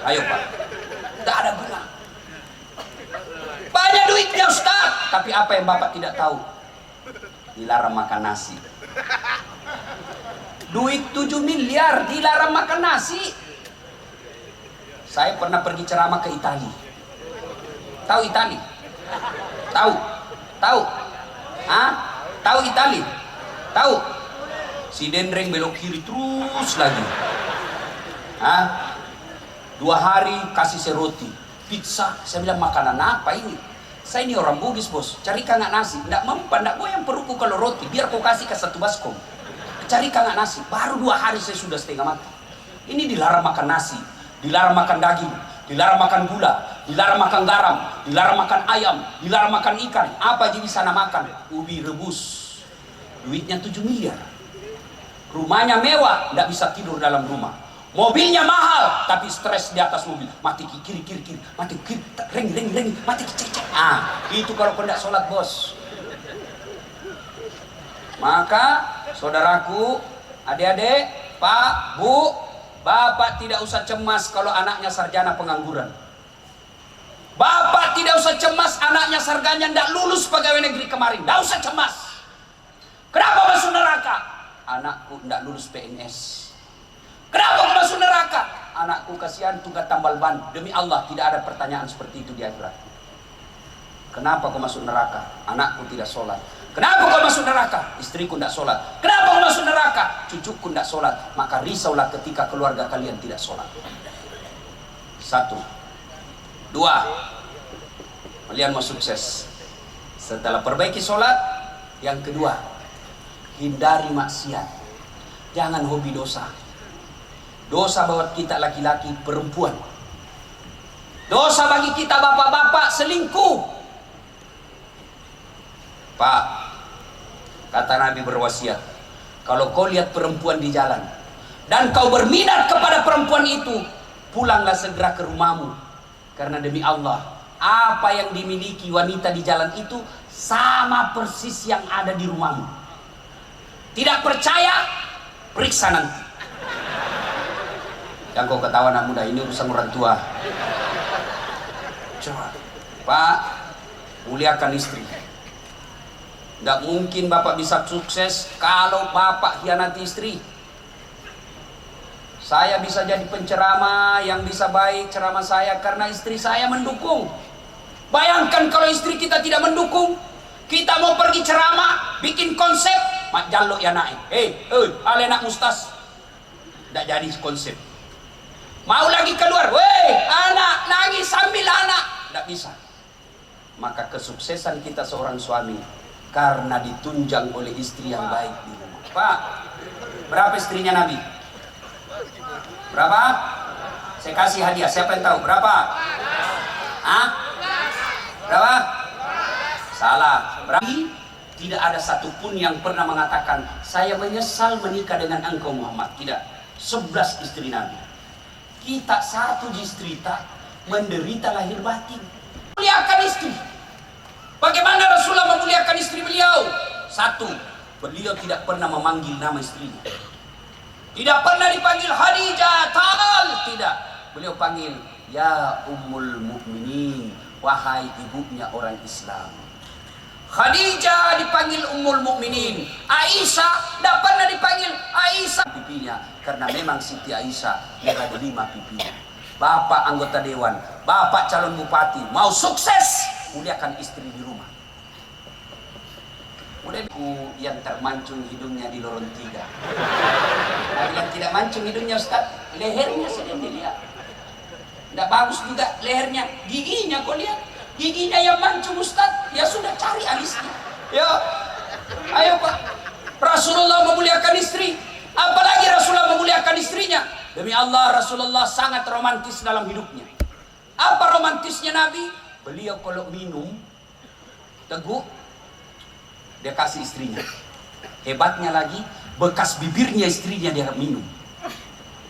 [SPEAKER 3] Ayo Pak, tidak ada guna. Banyak duitnya Ustaz, tapi apa yang Bapak tidak tahu? Dilarang makan nasi. Duit 7 miliar dilarang makan nasi. Saya pernah pergi ceramah ke Itali. Tahu Itali? Tahu? Hah? Tahu Itali? Tahu? Si Dendreng belok kiri terus lagi. 2 hari kasih saya roti, pizza. Saya bilang, makanan apa ini? Saya ini orang Bugis bos, cari nggak nasi. Nggak mempan, nggak goyang perutku kalau roti. Biar kau kasih ke 1 baskom. Cari nggak nasi. Baru 2 hari saya sudah setengah mati. Ini dilarang makan nasi, dilarang makan daging, dilarang makan gula, dilarang makan garam, dilarang makan ayam, dilarang makan ikan. Apa aja di sana makan? Ubi rebus. Duitnya 7 miliar. Rumahnya mewah, tidak bisa tidur dalam rumah. Mobilnya mahal, tapi stres di atas mobil. Mati kiri, mati kiri, rengi, mati cek. Itu kalau kau tidak sholat bos. Maka saudaraku, adik-adik, Pak, Bu, Bapak tidak usah cemas kalau anaknya sarjana pengangguran. Bapak tidak usah cemas anaknya sarjana tidak lulus pegawai negeri kemarin. Tidak usah cemas. Kenapa masuk neraka? Anakku tidak lulus PNS. Kenapa masuk neraka? Anakku kasihan tugas tambal ban. Demi Allah tidak ada pertanyaan seperti itu di akhirat. Kenapa kau masuk neraka? Anakku tidak sholat. Kenapa kau masuk neraka? Istriku tidak sholat. Kenapa kau masuk neraka? Cucuku tidak sholat. Maka risaulah ketika keluarga kalian tidak sholat. 1. 2. Kalian mau sukses. Setelah perbaiki sholat, yang kedua, hindari maksiat. Jangan hobi dosa. Dosa buat kita laki-laki, perempuan. Dosa bagi kita bapak-bapak, selingkuh. Pak, kata Nabi berwasiat, kalau kau lihat perempuan di jalan dan kau berminat kepada perempuan itu, pulanglah segera ke rumahmu. Karena demi Allah, apa yang dimiliki wanita di jalan itu sama persis yang ada di rumahmu. Tidak percaya? Periksa nanti. Yang kau ketawa anak muda, ini urusan orang tua. Coba, Pak, muliakan istri. Tidak mungkin Bapak bisa sukses kalau Bapak hianati istri. Saya bisa jadi penceramah yang bisa baik ceramah saya karena istri saya mendukung. Bayangkan kalau istri kita tidak mendukung. Kita mau pergi ceramah, bikin konsep, mak jaluk ya naik. Ale nak mustas. Tidak jadi konsep. Mau lagi keluar, anak lagi sambil anak. Tidak bisa. Maka kesuksesan kita seorang suami karena ditunjang oleh istri yang baik di rumah. Pak, berapa istrinya Nabi? Berapa? Saya kasih hadiah, siapa yang tahu? Berapa? Hah? Berapa? Salah. Berapa? Tidak ada satupun yang pernah mengatakan saya menyesal menikah dengan engkau Muhammad. Tidak. 11 istri Nabi. Kita satu istri tak menderita lahir batin. Muliakan istri. Bagaimana Rasulullah memuliakan istri beliau? Satu, beliau tidak pernah memanggil nama istrinya. Tidak pernah dipanggil Khadijah, Tal. Tidak. Beliau panggil ya Ummul Mukminin, wahai ibunya orang Islam. Khadijah dipanggil Ummul Mukminin. Aisyah tidak pernah dipanggil Aisyah pipinya, karena memang Siti Aisyah yang ada 5 pipinya. Bapak anggota dewan, bapak calon bupati, mau sukses, muliakan istri di rumah. Muliaku yang termancung hidungnya di lorong 3. Nah, yang tidak mancung hidungnya Ustaz, lehernya sedang dilihat. Tidak bagus juga lehernya, giginya kau lihat. Giginya yang mancung Ustaz, ya sudah cari alisnya. Ya, ayo Pak. Rasulullah memuliakan istri, apalagi Rasulullah memuliakan istrinya. Demi Allah, Rasulullah sangat romantis dalam hidupnya. Apa romantisnya Nabi? Beliau kalau minum teguk, dia kasih istrinya. Hebatnya lagi, bekas bibirnya istrinya dia minum.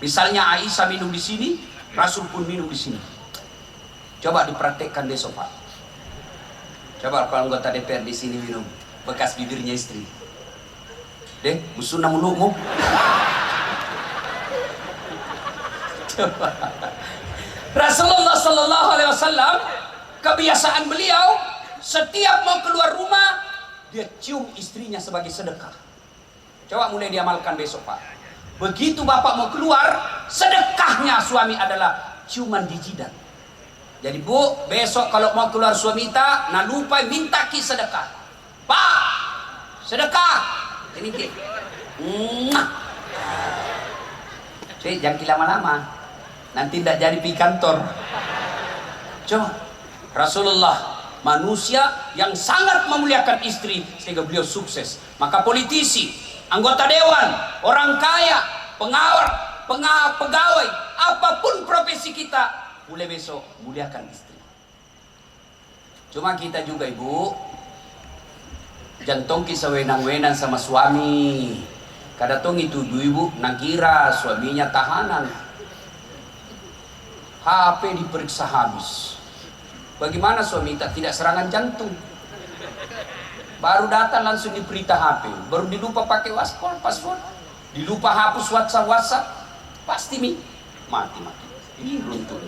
[SPEAKER 3] Misalnya Aisyah minum di sini, Rasul pun minum di sini. Coba dipraktekkan besok Pak. Coba kalau anggota DPR di sini minum, bekas bibirnya istri. Deh, musuh mulutmu. Rasulullah Sallallahu Alaihi Wasallam, kebiasaan beliau setiap mau keluar rumah dia cium istrinya sebagai sedekah. Coba mulai diamalkan besok Pak. Begitu bapak mau keluar, sedekahnya suami adalah ciuman di jidat. Jadi Bu, besok kalau mau keluar suami tak, nak lupa minta ki sedekah. Pak, sedekah. Ini ki. Jangan lama-lama. Nanti tidak jadi pergi kantor. Coba Rasulullah manusia yang sangat memuliakan istri sehingga beliau sukses. Maka politisi, anggota dewan, orang kaya, pegawai, apapun profesi kita, mulai besok muliakan istri. Cuma kita juga Ibu, jantung kisah wenang-wenang sama suami. Kadang itu ibu nakira suaminya tahanan, HP diperiksa habis. Bagaimana suami tidak serangan jantung? Baru datang langsung diperintah HP, baru dilupa pakai password, dilupa hapus WhatsApp, pasti mati. Ini runtuh.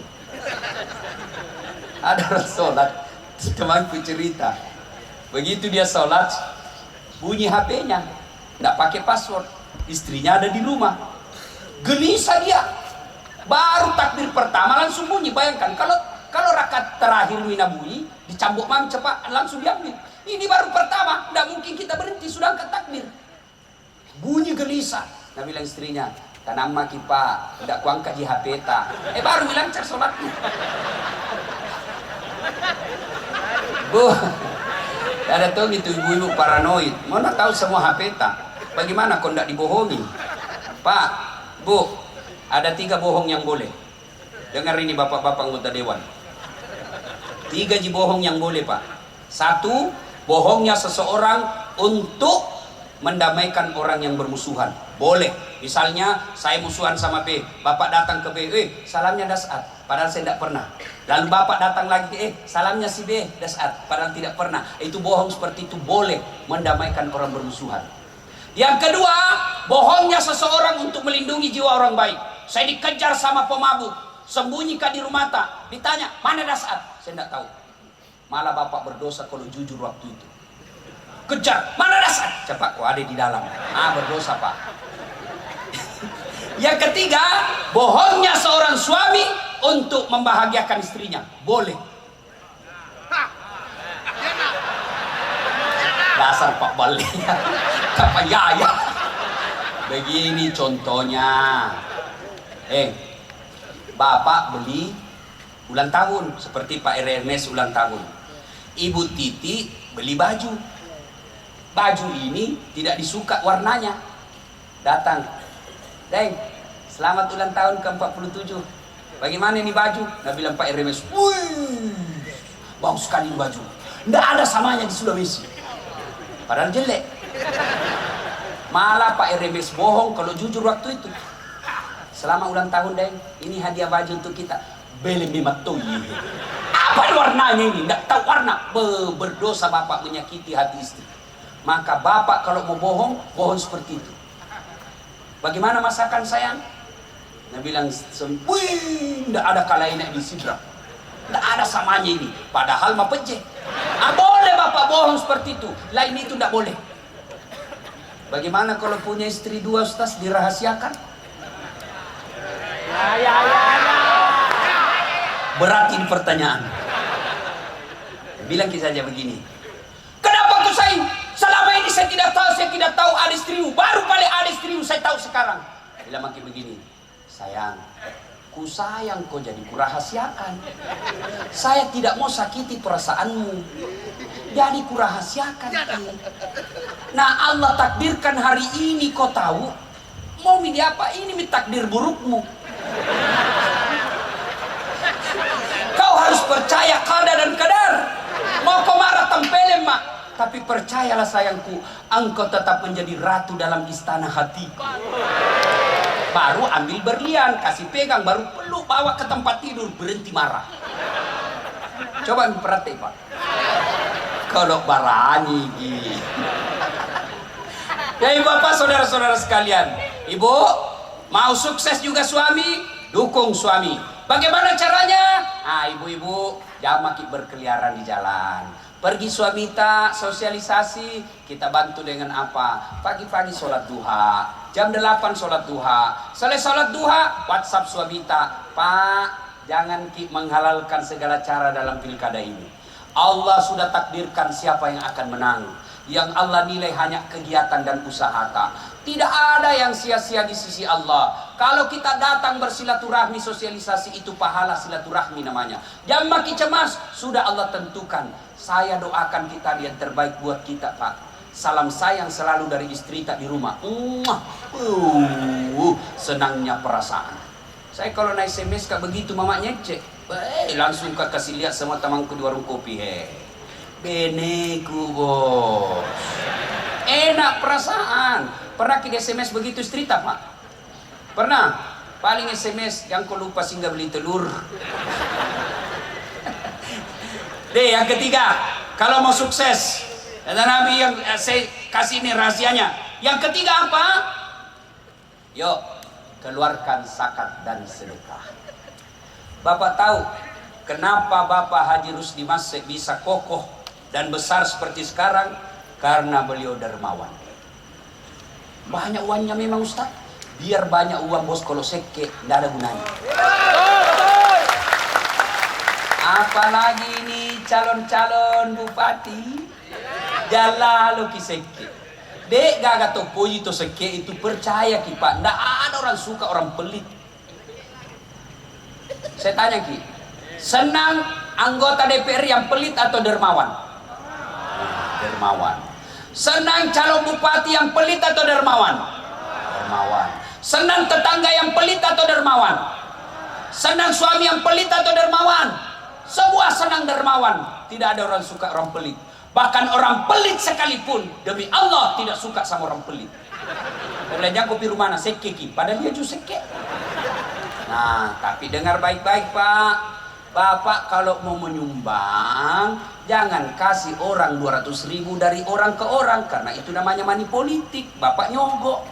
[SPEAKER 3] Ada orang sholat, temanku cerita, begitu dia sholat, bunyi HP-nya, tidak pakai password, istrinya ada di rumah, gelisah dia. Baru takbir pertama langsung bunyi. Bayangkan kalau rakaat terakhir mina bunyi, dicambuk mami cepat langsung diambil. Ini baru pertama, tidak mungkin kita berhenti sudah angkat takbir. Bunyi gelisah. Nah bilang istrinya, tanam maki Pak, tidak kuangkat di HP ta. Baru bilang lancar sholatnya. Bu, ada tuh gitu ibu-ibu paranoid. Mana tahu semua HP ta. Bagaimana kau tidak dibohongi? Pak, Bu, ada 3 bohong yang boleh. Dengar ini bapak-bapak anggota dewan. 3 bohong yang boleh Pak. 1, bohongnya seseorang untuk mendamaikan orang yang bermusuhan. Boleh. Misalnya saya musuhan sama B, bapak datang ke B, salamnya Dasat, padahal saya tidak pernah. Lalu bapak datang lagi, salamnya si B, Dasat, padahal tidak pernah. Itu bohong seperti itu boleh mendamaikan orang bermusuhan. Yang kedua, bohongnya seseorang untuk melindungi jiwa orang baik. Saya dikejar sama pemabuk, sembunyikan di rumah tak, ditanya mana Dasat, saya tidak tahu. Malah bapak berdosa kalau jujur waktu itu. Kejar, mana Dasat, cepat kok ada di dalam. Berdosa Pak. Yang ketiga, bohongnya seorang suami untuk membahagiakan istrinya. Boleh. Dasar Pak Balik. Apa ya? Begini contohnya. Bapak beli ulang tahun seperti Pak Ernest ulang tahun. Ibu Titi beli baju. baju ini tidak disuka warnanya. Datang, Deng, selamat ulang tahun ke-47. Bagaimana ini baju? Nah bilang Pak RMS, wih, bagus sekali ini baju. Nggak ada samanya di Sulawesi. Padahal jelek. Malah Pak RMS bohong kalau jujur waktu itu. Selama ulang tahun, Deng, ini hadiah baju untuk kita. Belum dimatui. Apa warnanya ini? Nggak tahu warna. Berdosa bapak menyakiti hati istri. Maka bapak kalau mau bohong, bohong seperti itu. Bagaimana masakan sayang? Dia bilang, wih, nggak ada kalainya di sidra. Nggak ada samanya ini. Padahal mah pejeh. Boleh bapak bohong seperti itu. Lain itu nggak boleh. Bagaimana kalau punya istri 2, Ustaz, dirahasiakan? Berat ini pertanyaan. Bilang saja begini. Kenapa Kusai? Selama ini saya tidak tahu ada istrimu. Baru kali ada istrimu saya tahu sekarang. Bilang makin begini. Sayang, ku sayang kau jadi kurahasiakan. Saya tidak mau sakiti perasaanmu. Jadi kurahasiakan. Nah Allah takdirkan hari ini kau tahu. Mau milih apa? Ini takdir burukmu. Kau harus percaya qada dan qadar. Mau kau marah tempelin mak. Tapi percayalah sayangku, engkau tetap menjadi ratu dalam istana hatiku. Baru ambil berlian, kasih pegang, baru peluk, bawa ke tempat tidur, berhenti marah. Coba perhati Pak. Kalau barani gitu. Ya bapak, saudara-saudara sekalian, ibu mau sukses juga suami, dukung suami. Bagaimana caranya? Ah ibu-ibu, jangan makin berkeliaran di jalan. Pergi suami tak sosialisasi, kita bantu dengan apa? Pagi-pagi sholat duha, jam 8 sholat duha. Selesai sholat duha, WhatsApp suami tak, Pak, jangan menghalalkan segala cara dalam pilkada ini. Allah sudah takdirkan siapa yang akan menang. Yang Allah nilai hanya kegiatan dan usaha tak. Tidak ada yang sia-sia di sisi Allah. Kalau kita datang bersilaturahmi, sosialisasi, itu pahala silaturahmi namanya. Jangan makin cemas, sudah Allah tentukan. Saya doakan kita yang terbaik buat kita Pak. Salam sayang selalu dari istri tak di rumah. Senangnya perasaan. Saya kalau naik SMS kak begitu mamanya cek. Langsung kak kasih lihat sama temanku di warung kopi. Beneku bos. Enak perasaan. Pernah kita SMS begitu istri tak Pak? Pernah? Paling SMS yang kau lupa singgah beli telur. Deh, yang ketiga, kalau mau sukses, kata Nabi yang saya kasih ini rahasianya. Yang ketiga apa? Yuk, keluarkan zakat dan sedekah. Bapak tahu kenapa Bapak Haji Rusdi Masih bisa kokoh dan besar seperti sekarang? Karena beliau dermawan. Banyak uangnya memang Ustaz. Biar banyak uang bos, kalau seke tidak ada gunanya. Apalagi ini calon-calon bupati jalan lo kiseke. Dek gaga topo itu seke itu percaya ki Pak. Ndak ada orang suka orang pelit. Saya tanya ki, senang anggota DPR yang pelit atau dermawan? Dermawan. Senang calon bupati yang pelit atau dermawan? Dermawan. Senang tetangga yang pelit atau dermawan? Senang suami yang pelit atau dermawan? Semua senang dermawan. Tidak ada orang suka orang pelit. Bahkan orang pelit sekalipun demi Allah tidak suka sama orang pelit. Belanja kopi rumah mana seke ki, padahal dia juga seke. Nah, tapi dengar baik-baik Pak. Bapak kalau mau menyumbang, jangan kasih orang 200.000 dari orang ke orang, karena itu namanya money politik. Bapak nyogok.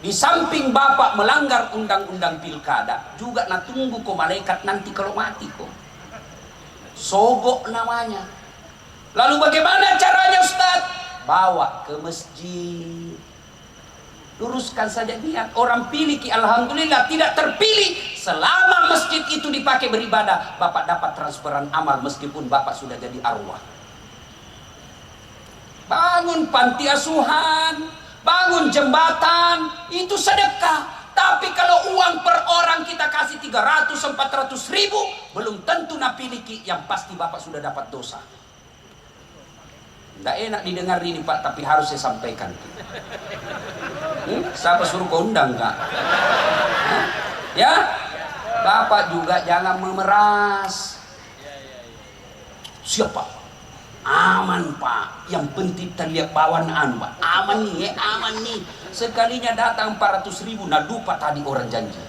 [SPEAKER 3] Di samping Bapak melanggar undang-undang pilkada, juga nak tunggu kok malaikat nanti kalau mati kok. Sogok namanya. Lalu bagaimana caranya Ustaz? Bawa ke masjid. Luruskan saja niat. Orang pilih ki, alhamdulillah tidak terpilih. Selama masjid itu dipakai beribadah, Bapak dapat transferan amal meskipun Bapak sudah jadi arwah. Bangun panti asuhan, bangun jembatan, itu sedekah. Tapi kalau uang per orang kita kasih 300-400 ribu, belum tentu napiliki, yang pasti Bapak sudah dapat dosa. Nggak enak didengar ini Pak, tapi harus saya sampaikan. Siapa suruh kau undang Kak? Ya, Bapak juga jangan memeras. Siapa? Aman Pak, yang penting terlihat bawanaan Pak. Aman nih, aman nih. Sekalinya datang 400.000, nah lupa tadi orang janji.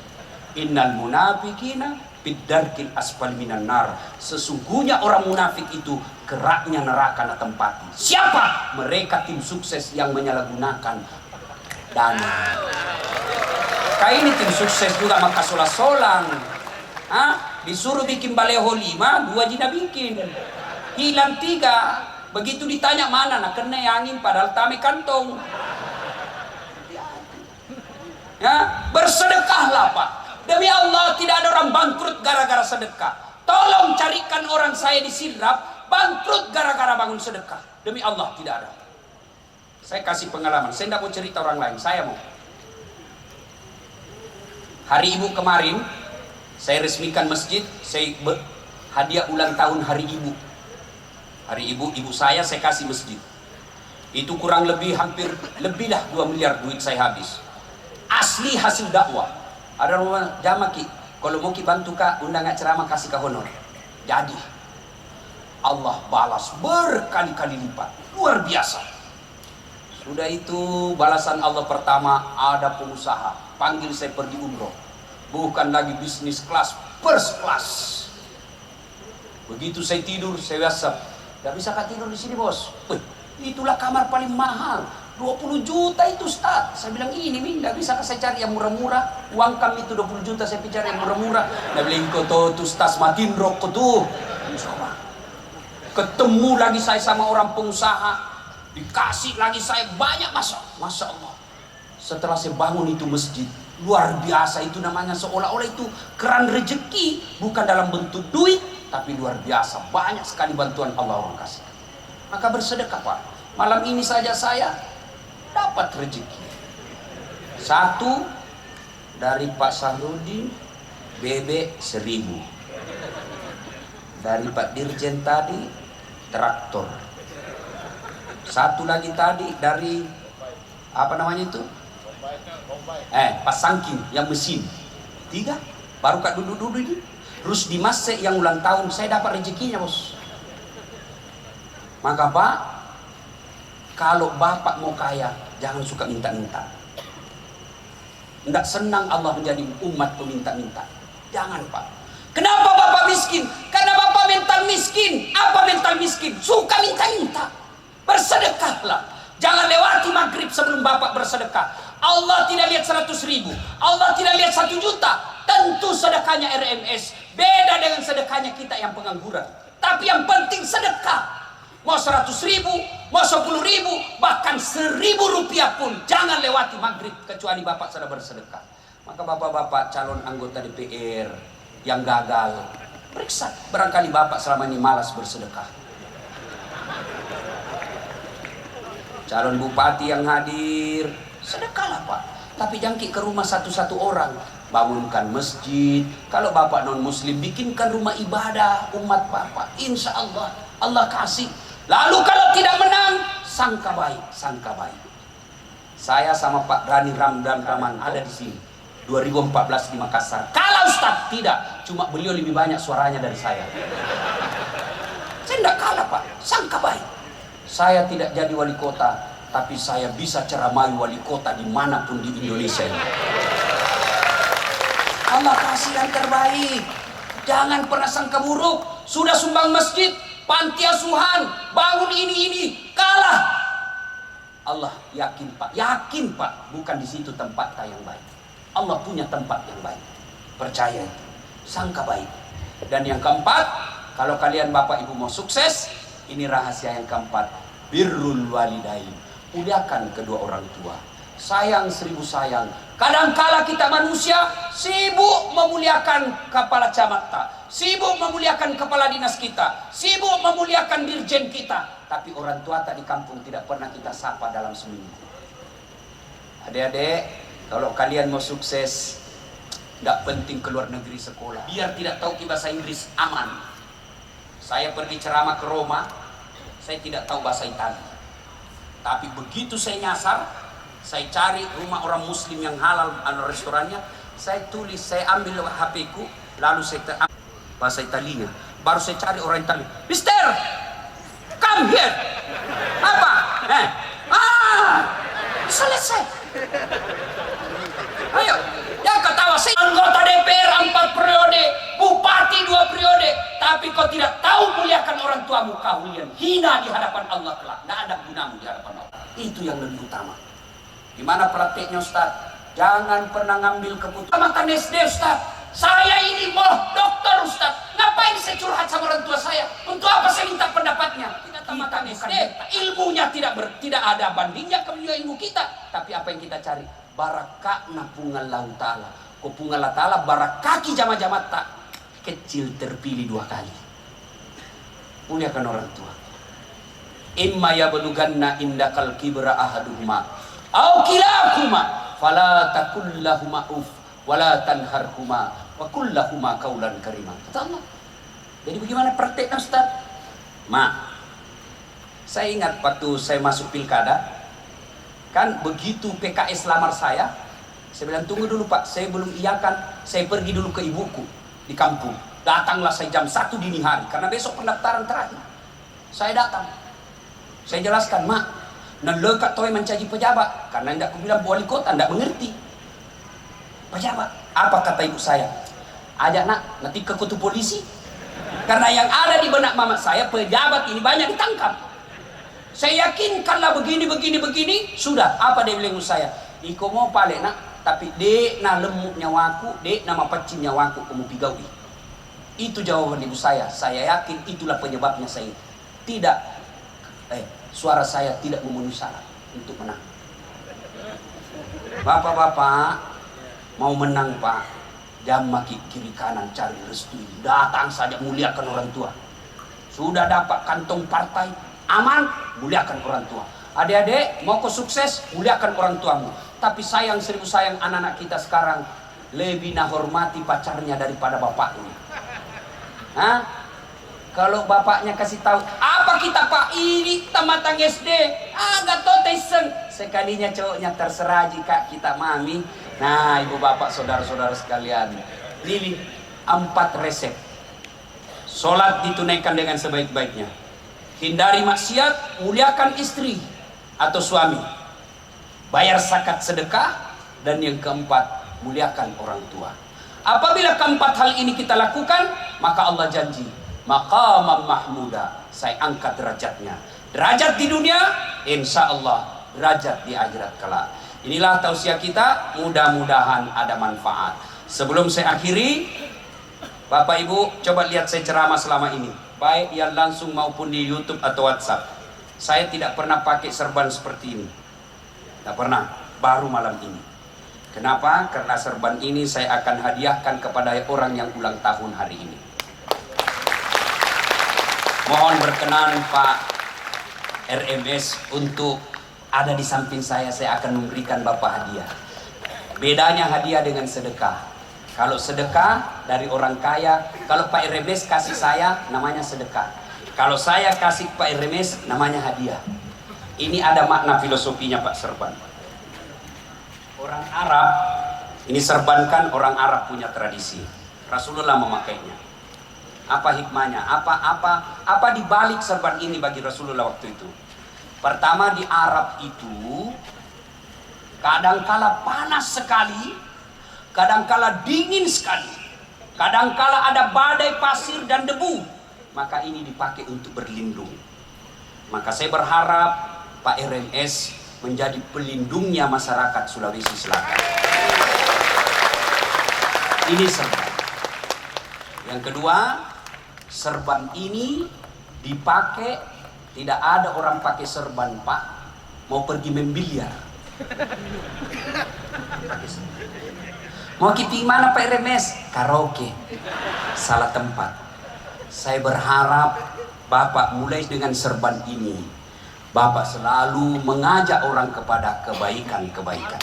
[SPEAKER 3] Innal munafikina biddarkil asfal minan nar. Sesungguhnya orang munafik itu keraknya neraka na tempati. Siapa? Mereka tim sukses yang menyalahgunakan dana. Kayak ini tim sukses juga maka solang-solang. Disuruh bikin baleho 5, 2 jina bikin. Hilang 3. Begitu ditanya mana, nah kena angin padahal tame kantong. Ya, bersedekahlah Pak. Demi Allah tidak ada orang bangkrut gara-gara sedekah. Tolong carikan orang saya disirap bangkrut gara-gara bangun sedekah. Demi Allah tidak ada. Saya kasih pengalaman. Saya tidak mau cerita orang lain. Saya mau. Hari Ibu kemarin saya resmikan masjid. Saya hadiah ulang tahun Hari Ibu. Hari Ibu saya kasih masjid. Itu kurang lebih hampir lebih dah 2 miliar duit saya habis. Asli hasil dakwah. Ada rumah jamaki, kalau mau ki bantu Kak, undang ceramah kasih ke honor. Jadi Allah balas berkali-kali lipat, luar biasa. Sudah itu balasan Allah pertama, ada pengusaha panggil saya pergi umroh, bukan lagi bisnis kelas, first class. Begitu saya tidur, saya WhatsApp, gak bisa Kak tidur di sini bos. Wih, itulah kamar paling mahal. 20 juta itu Ustaz. Saya bilang ini nih, gak bisa saya cari yang murah-murah. Uang kami itu 20 juta saya cari yang murah-murah. Dia bilang kau tuh Ustaz matiin rokok tuh. Coba. Ketemu lagi saya sama orang pengusaha. Dikasih lagi saya banyak Masya Allah. Setelah saya bangun itu masjid, luar biasa itu namanya, seolah-olah itu keran rezeki. Bukan dalam bentuk duit, tapi luar biasa. Banyak sekali bantuan Allah orang kasih. Maka bersedekah Pak. Malam ini saja saya dapat rezeki. 1 dari Pak Sahrudin, bebek 1000. Dari Pak Dirjen tadi traktor. 1 lagi tadi dari apa namanya itu? Pak Sangking yang mesin. 3 baru Kak duduk-duduk ini. Terus di Masek yang ulang tahun saya dapat rezekinya bos. Maka Pak, kalau Bapak mau kaya, jangan suka minta-minta. Tidak senang Allah menjadi umat peminta-minta. Jangan Pak. Kenapa Bapak miskin? Karena Bapak mental miskin. Apa mental miskin? Suka minta-minta. Bersedekahlah. Jangan lewati maghrib sebelum Bapak bersedekah. Allah tidak lihat 100.000. Allah tidak lihat 1 juta. Tentu sedekahnya RMS. Beda dengan sedekahnya kita yang pengangguran. Tapi yang penting sedekah. Mau 100.000, mau 10.000, bahkan 1.000 rupiah pun jangan lewati maghrib kecuali Bapak sudah bersedekah. Maka Bapak-bapak calon anggota DPR yang gagal, periksa barangkali Bapak selama ini malas bersedekah. Calon bupati yang hadir, sedekahlah Pak. Tapi jangkit ke rumah satu-satu orang, bangunkan masjid. Kalau Bapak non muslim, bikinkan rumah ibadah umat Bapak. Insya Allah Allah kasih. Lalu kalau tidak menang, sangka baik, sangka baik. Saya sama Pak Rani Ramdan Raman ada di sini 2014 di Makassar. Kalau Ustaz tidak, cuma beliau lebih banyak suaranya dari saya. Saya tidak kalah Pak, sangka baik. Saya tidak jadi wali kota, tapi saya bisa ceramai wali kota dimanapun di Indonesia ini. Allah kasih yang terbaik. Jangan pernah sangka buruk. Sudah sumbang masjid, panti asuhan, bangun ini kalah. Allah yakin Pak, bukan di situ tempatnya yang baik. Allah punya tempat yang baik. Percaya itu, sangka baik. Dan yang keempat, kalau kalian Bapak Ibu mau sukses, ini rahasia yang keempat, birrul walidain. Muliakan kedua orang tua. Sayang 1000 sayang. Kadangkala kita manusia sibuk memuliakan kepala camat, sibuk memuliakan kepala dinas kita, sibuk memuliakan dirjen kita, tapi orang tua tak di kampung tidak pernah kita sapa dalam seminggu. Adik-adik, kalau kalian mau sukses, tidak penting keluar negeri sekolah, biar tidak tahu bahasa Inggris aman. Saya pergi ceramah ke Roma, saya tidak tahu bahasa Italia. Tapi begitu saya nyasar, saya cari rumah orang muslim yang halal, restorannya, saya tulis, saya ambil HP ku, lalu saya bahasa Italia. Baru saya cari orang Italia. Mister, come here. Apa? Selesai. Ayo, jangan ketawa. Saya anggota DPR 4 periode, bupati 2 periode, tapi kau tidak tahu muliakan orang tuamu, kalian hina di hadapan Allah kelak. Tidak ada gunamu di hadapan Allah. Itu yang lebih utama. Gimana prakteknya Ustaz? Jangan pernah ngambil keputusan. Makan SD Ustaz. Saya ini dokter Ustaz. Ngapain saya curhat sama orang tua saya? Untuk apa saya minta pendapatnya? Kita tamatkan SD. Ilmunya tidak ada bandingnya ke ilmu kita. Tapi apa yang kita cari? Barakakna pungallahu ta'ala. Ko pungallahu ta'ala barakaki jama-jama tak. Kecil terpilih 2 kali. Muliakan orang tua. Imma yablughanna indakal kibra ahaduhuma au kilahuma fala takullahuma uf wala tanharhuma wa kullahuma qaulan karima. Kata Allah. Jadi bagaimana prakteknya Ustaz? Saya ingat waktu saya masuk pilkada, kan begitu PKS lamar saya bilang tunggu dulu Pak, saya belum iakan, saya pergi dulu ke ibuku di kampung. Datanglah saya jam 1 dini hari karena besok pendaftaran terakhir. Saya datang. Saya jelaskan, Mak, lekat toy mencaji pejabat karena tidak aku bilang wali kota, tidak mengerti. Pejabat, apa kata ibu saya? Ajak nak, nanti ke kutu polisi. Karena yang ada di benak mama saya, pejabat ini banyak ditangkap. Saya yakinkanlah begini, sudah. Apa dia bilang saya? Iko mau pale nak, tapi dek na lemuk nyawaku, dek nama pecin nyawaku, kamu pigawi. Itu jawaban ibu saya. Saya yakin itulah penyebabnya saya tidak. Suara saya tidak memenuhi syarat untuk menang. Bapak-bapak mau menang Pak, jangan maki kiri kanan cari restu. Datang saja muliakan orang tua. Sudah dapat kantong partai aman, muliakan orang tua. Adik-adik mau ke sukses, muliakan orang tuamu. Tapi sayang, seribu sayang, anak-anak kita sekarang lebih hormati pacarnya daripada bapaknya. Kalau bapaknya kasih tahu, apa kita Pak ini tamatang SD, agak totesen. Sekalinya cowoknya terserah jika kita mami. Nah, ibu bapak saudara-saudara sekalian, pilih 4 resep. Sholat ditunaikan dengan sebaik-baiknya. Hindari maksiat, muliakan istri atau suami. Bayar zakat sedekah, dan yang keempat, muliakan orang tua. Apabila keempat hal ini kita lakukan, maka Allah janji, maqamam mahmuda, saya angkat derajatnya. Derajat di dunia, insya Allah derajat di akhirat kelak. Inilah tausiah kita, mudah-mudahan ada manfaat. Sebelum saya akhiri, Bapak Ibu coba lihat saya ceramah selama ini, baik yang langsung maupun di YouTube atau WhatsApp. Saya tidak pernah pakai serban seperti ini, tidak pernah, baru malam ini. Kenapa? Karena serban ini saya akan hadiahkan kepada orang yang ulang tahun hari ini. Mohon berkenan Pak RMS untuk ada di samping saya akan memberikan Bapak hadiah. Bedanya hadiah dengan sedekah. Kalau sedekah dari orang kaya, kalau Pak RMS kasih saya namanya sedekah. Kalau saya kasih Pak RMS namanya hadiah. Ini ada makna filosofinya Pak serban. Orang Arab, ini serban kan orang Arab punya tradisi. Rasulullah memakainya. Apa hikmahnya? Apa dibalik serban ini bagi Rasulullah waktu itu? Pertama, di Arab itu kadangkala panas sekali, kadangkala dingin sekali, kadangkala ada badai pasir dan debu. Maka ini dipakai untuk berlindung. Maka saya berharap Pak RMS menjadi pelindungnya masyarakat Sulawesi Selatan. Ini serban. Yang kedua, serban ini dipakai, tidak ada orang pakai serban Pak mau pergi membiliar. Mau kipi mana Pak RMS? Karaoke. Salah tempat. Saya berharap Bapak mulai dengan serban ini, Bapak selalu mengajak orang kepada kebaikan-kebaikan.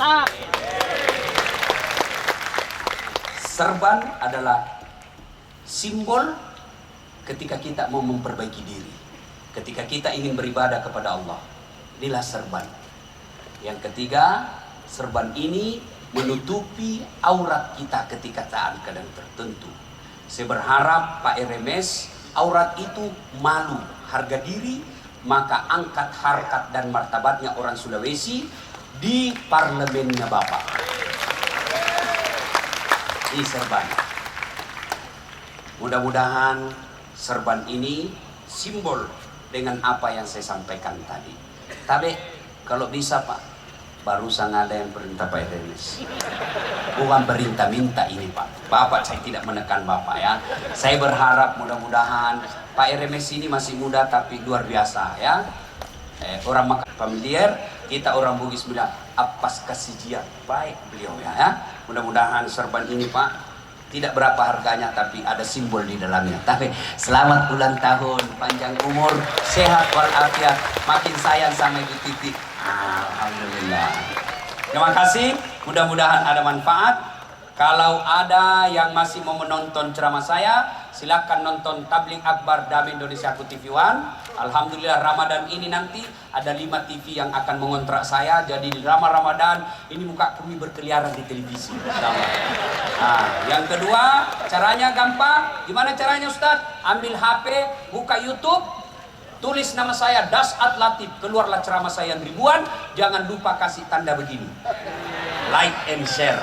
[SPEAKER 3] Serban adalah simbol ketika kita mau memperbaiki diri, ketika kita ingin beribadah kepada Allah. Inilah serban. Yang ketiga, serban ini menutupi aurat kita ketika dalam keadaan tertentu. Saya berharap Pak RMS, aurat itu malu, harga diri, maka angkat harkat dan martabatnya orang Sulawesi di parlemennya Bapak. Ini serban. Mudah-mudahan serban ini simbol dengan apa yang saya sampaikan tadi. Tapi kalau bisa Pak, barusan ada yang perintah Pak RMS. Bukan perintah minta ini Pak. Bapak, saya tidak menekan Bapak ya. Saya berharap mudah-mudahan Pak RMS ini masih muda tapi luar biasa ya. Orang makan familiar, kita orang Bugis bilang apas kasih baik beliau ya. Mudah-mudahan serban ini Pak tidak berapa harganya tapi ada simbol di dalamnya. Tapi selamat ulang tahun, panjang umur, sehat walafiat, makin sayang sama Ibu Titi. Alhamdulillah. Terima kasih, mudah-mudahan ada manfaat. Kalau ada yang masih mau menonton ceramah saya, silakan nonton Tabligh Akbar Dami Indonesia TV One. Alhamdulillah Ramadan ini nanti ada 5 TV yang akan mengontrak saya. Jadi di Ramadan ini muka kami berkeliaran di televisi. Nah, yang kedua, caranya gampang. Gimana caranya Ustadz? Ambil HP, buka YouTube, tulis nama saya Dasat Latif, keluarlah ceramah saya yang ribuan. Jangan lupa kasih tanda begini, like and share.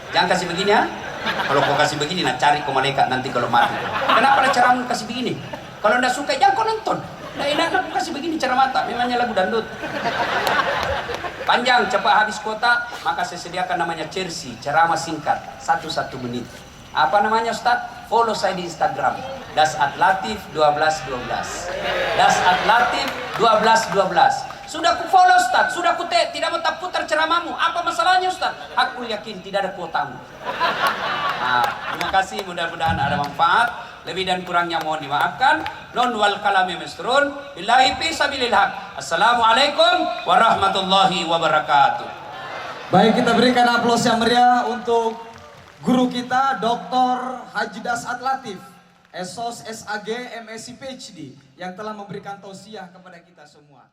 [SPEAKER 3] Jangan kasih begini ya. Kalau kau kasih begini, nah cari kau malaikat nanti kalau mati. Kenapa ada cara kasih begini? Kalau anda suka, jangan kau nonton. Nah enak aku kasih begini cara mata. Memangnya lagu dangdut. Panjang, cepat habis kuota, maka saya sediakan namanya Chelsea, ceramah singkat, 1 menit. Apa namanya Ustadz? Follow saya di Instagram. Dasat Latif 1212. Dasat Latif 1212. Sudah ku follow Ustaz, sudah ku tidak mau tak putar ceramahmu. Apa masalahnya Ustaz? Aku yakin tidak ada kuotamu. Nah, terima kasih, mudah-mudahan ada manfaat. Lebih dan kurangnya mohon dimaafkan. Non wal kalami misrun. Billahi fi sabilil haq. Assalamualaikum warahmatullahi wabarakatuh.
[SPEAKER 2] Baik, kita berikan aplaus yang meriah untuk guru kita Dr. Haji Dasat Latif, SOS, SAG, MSc, PhD yang telah memberikan tausiah kepada kita semua.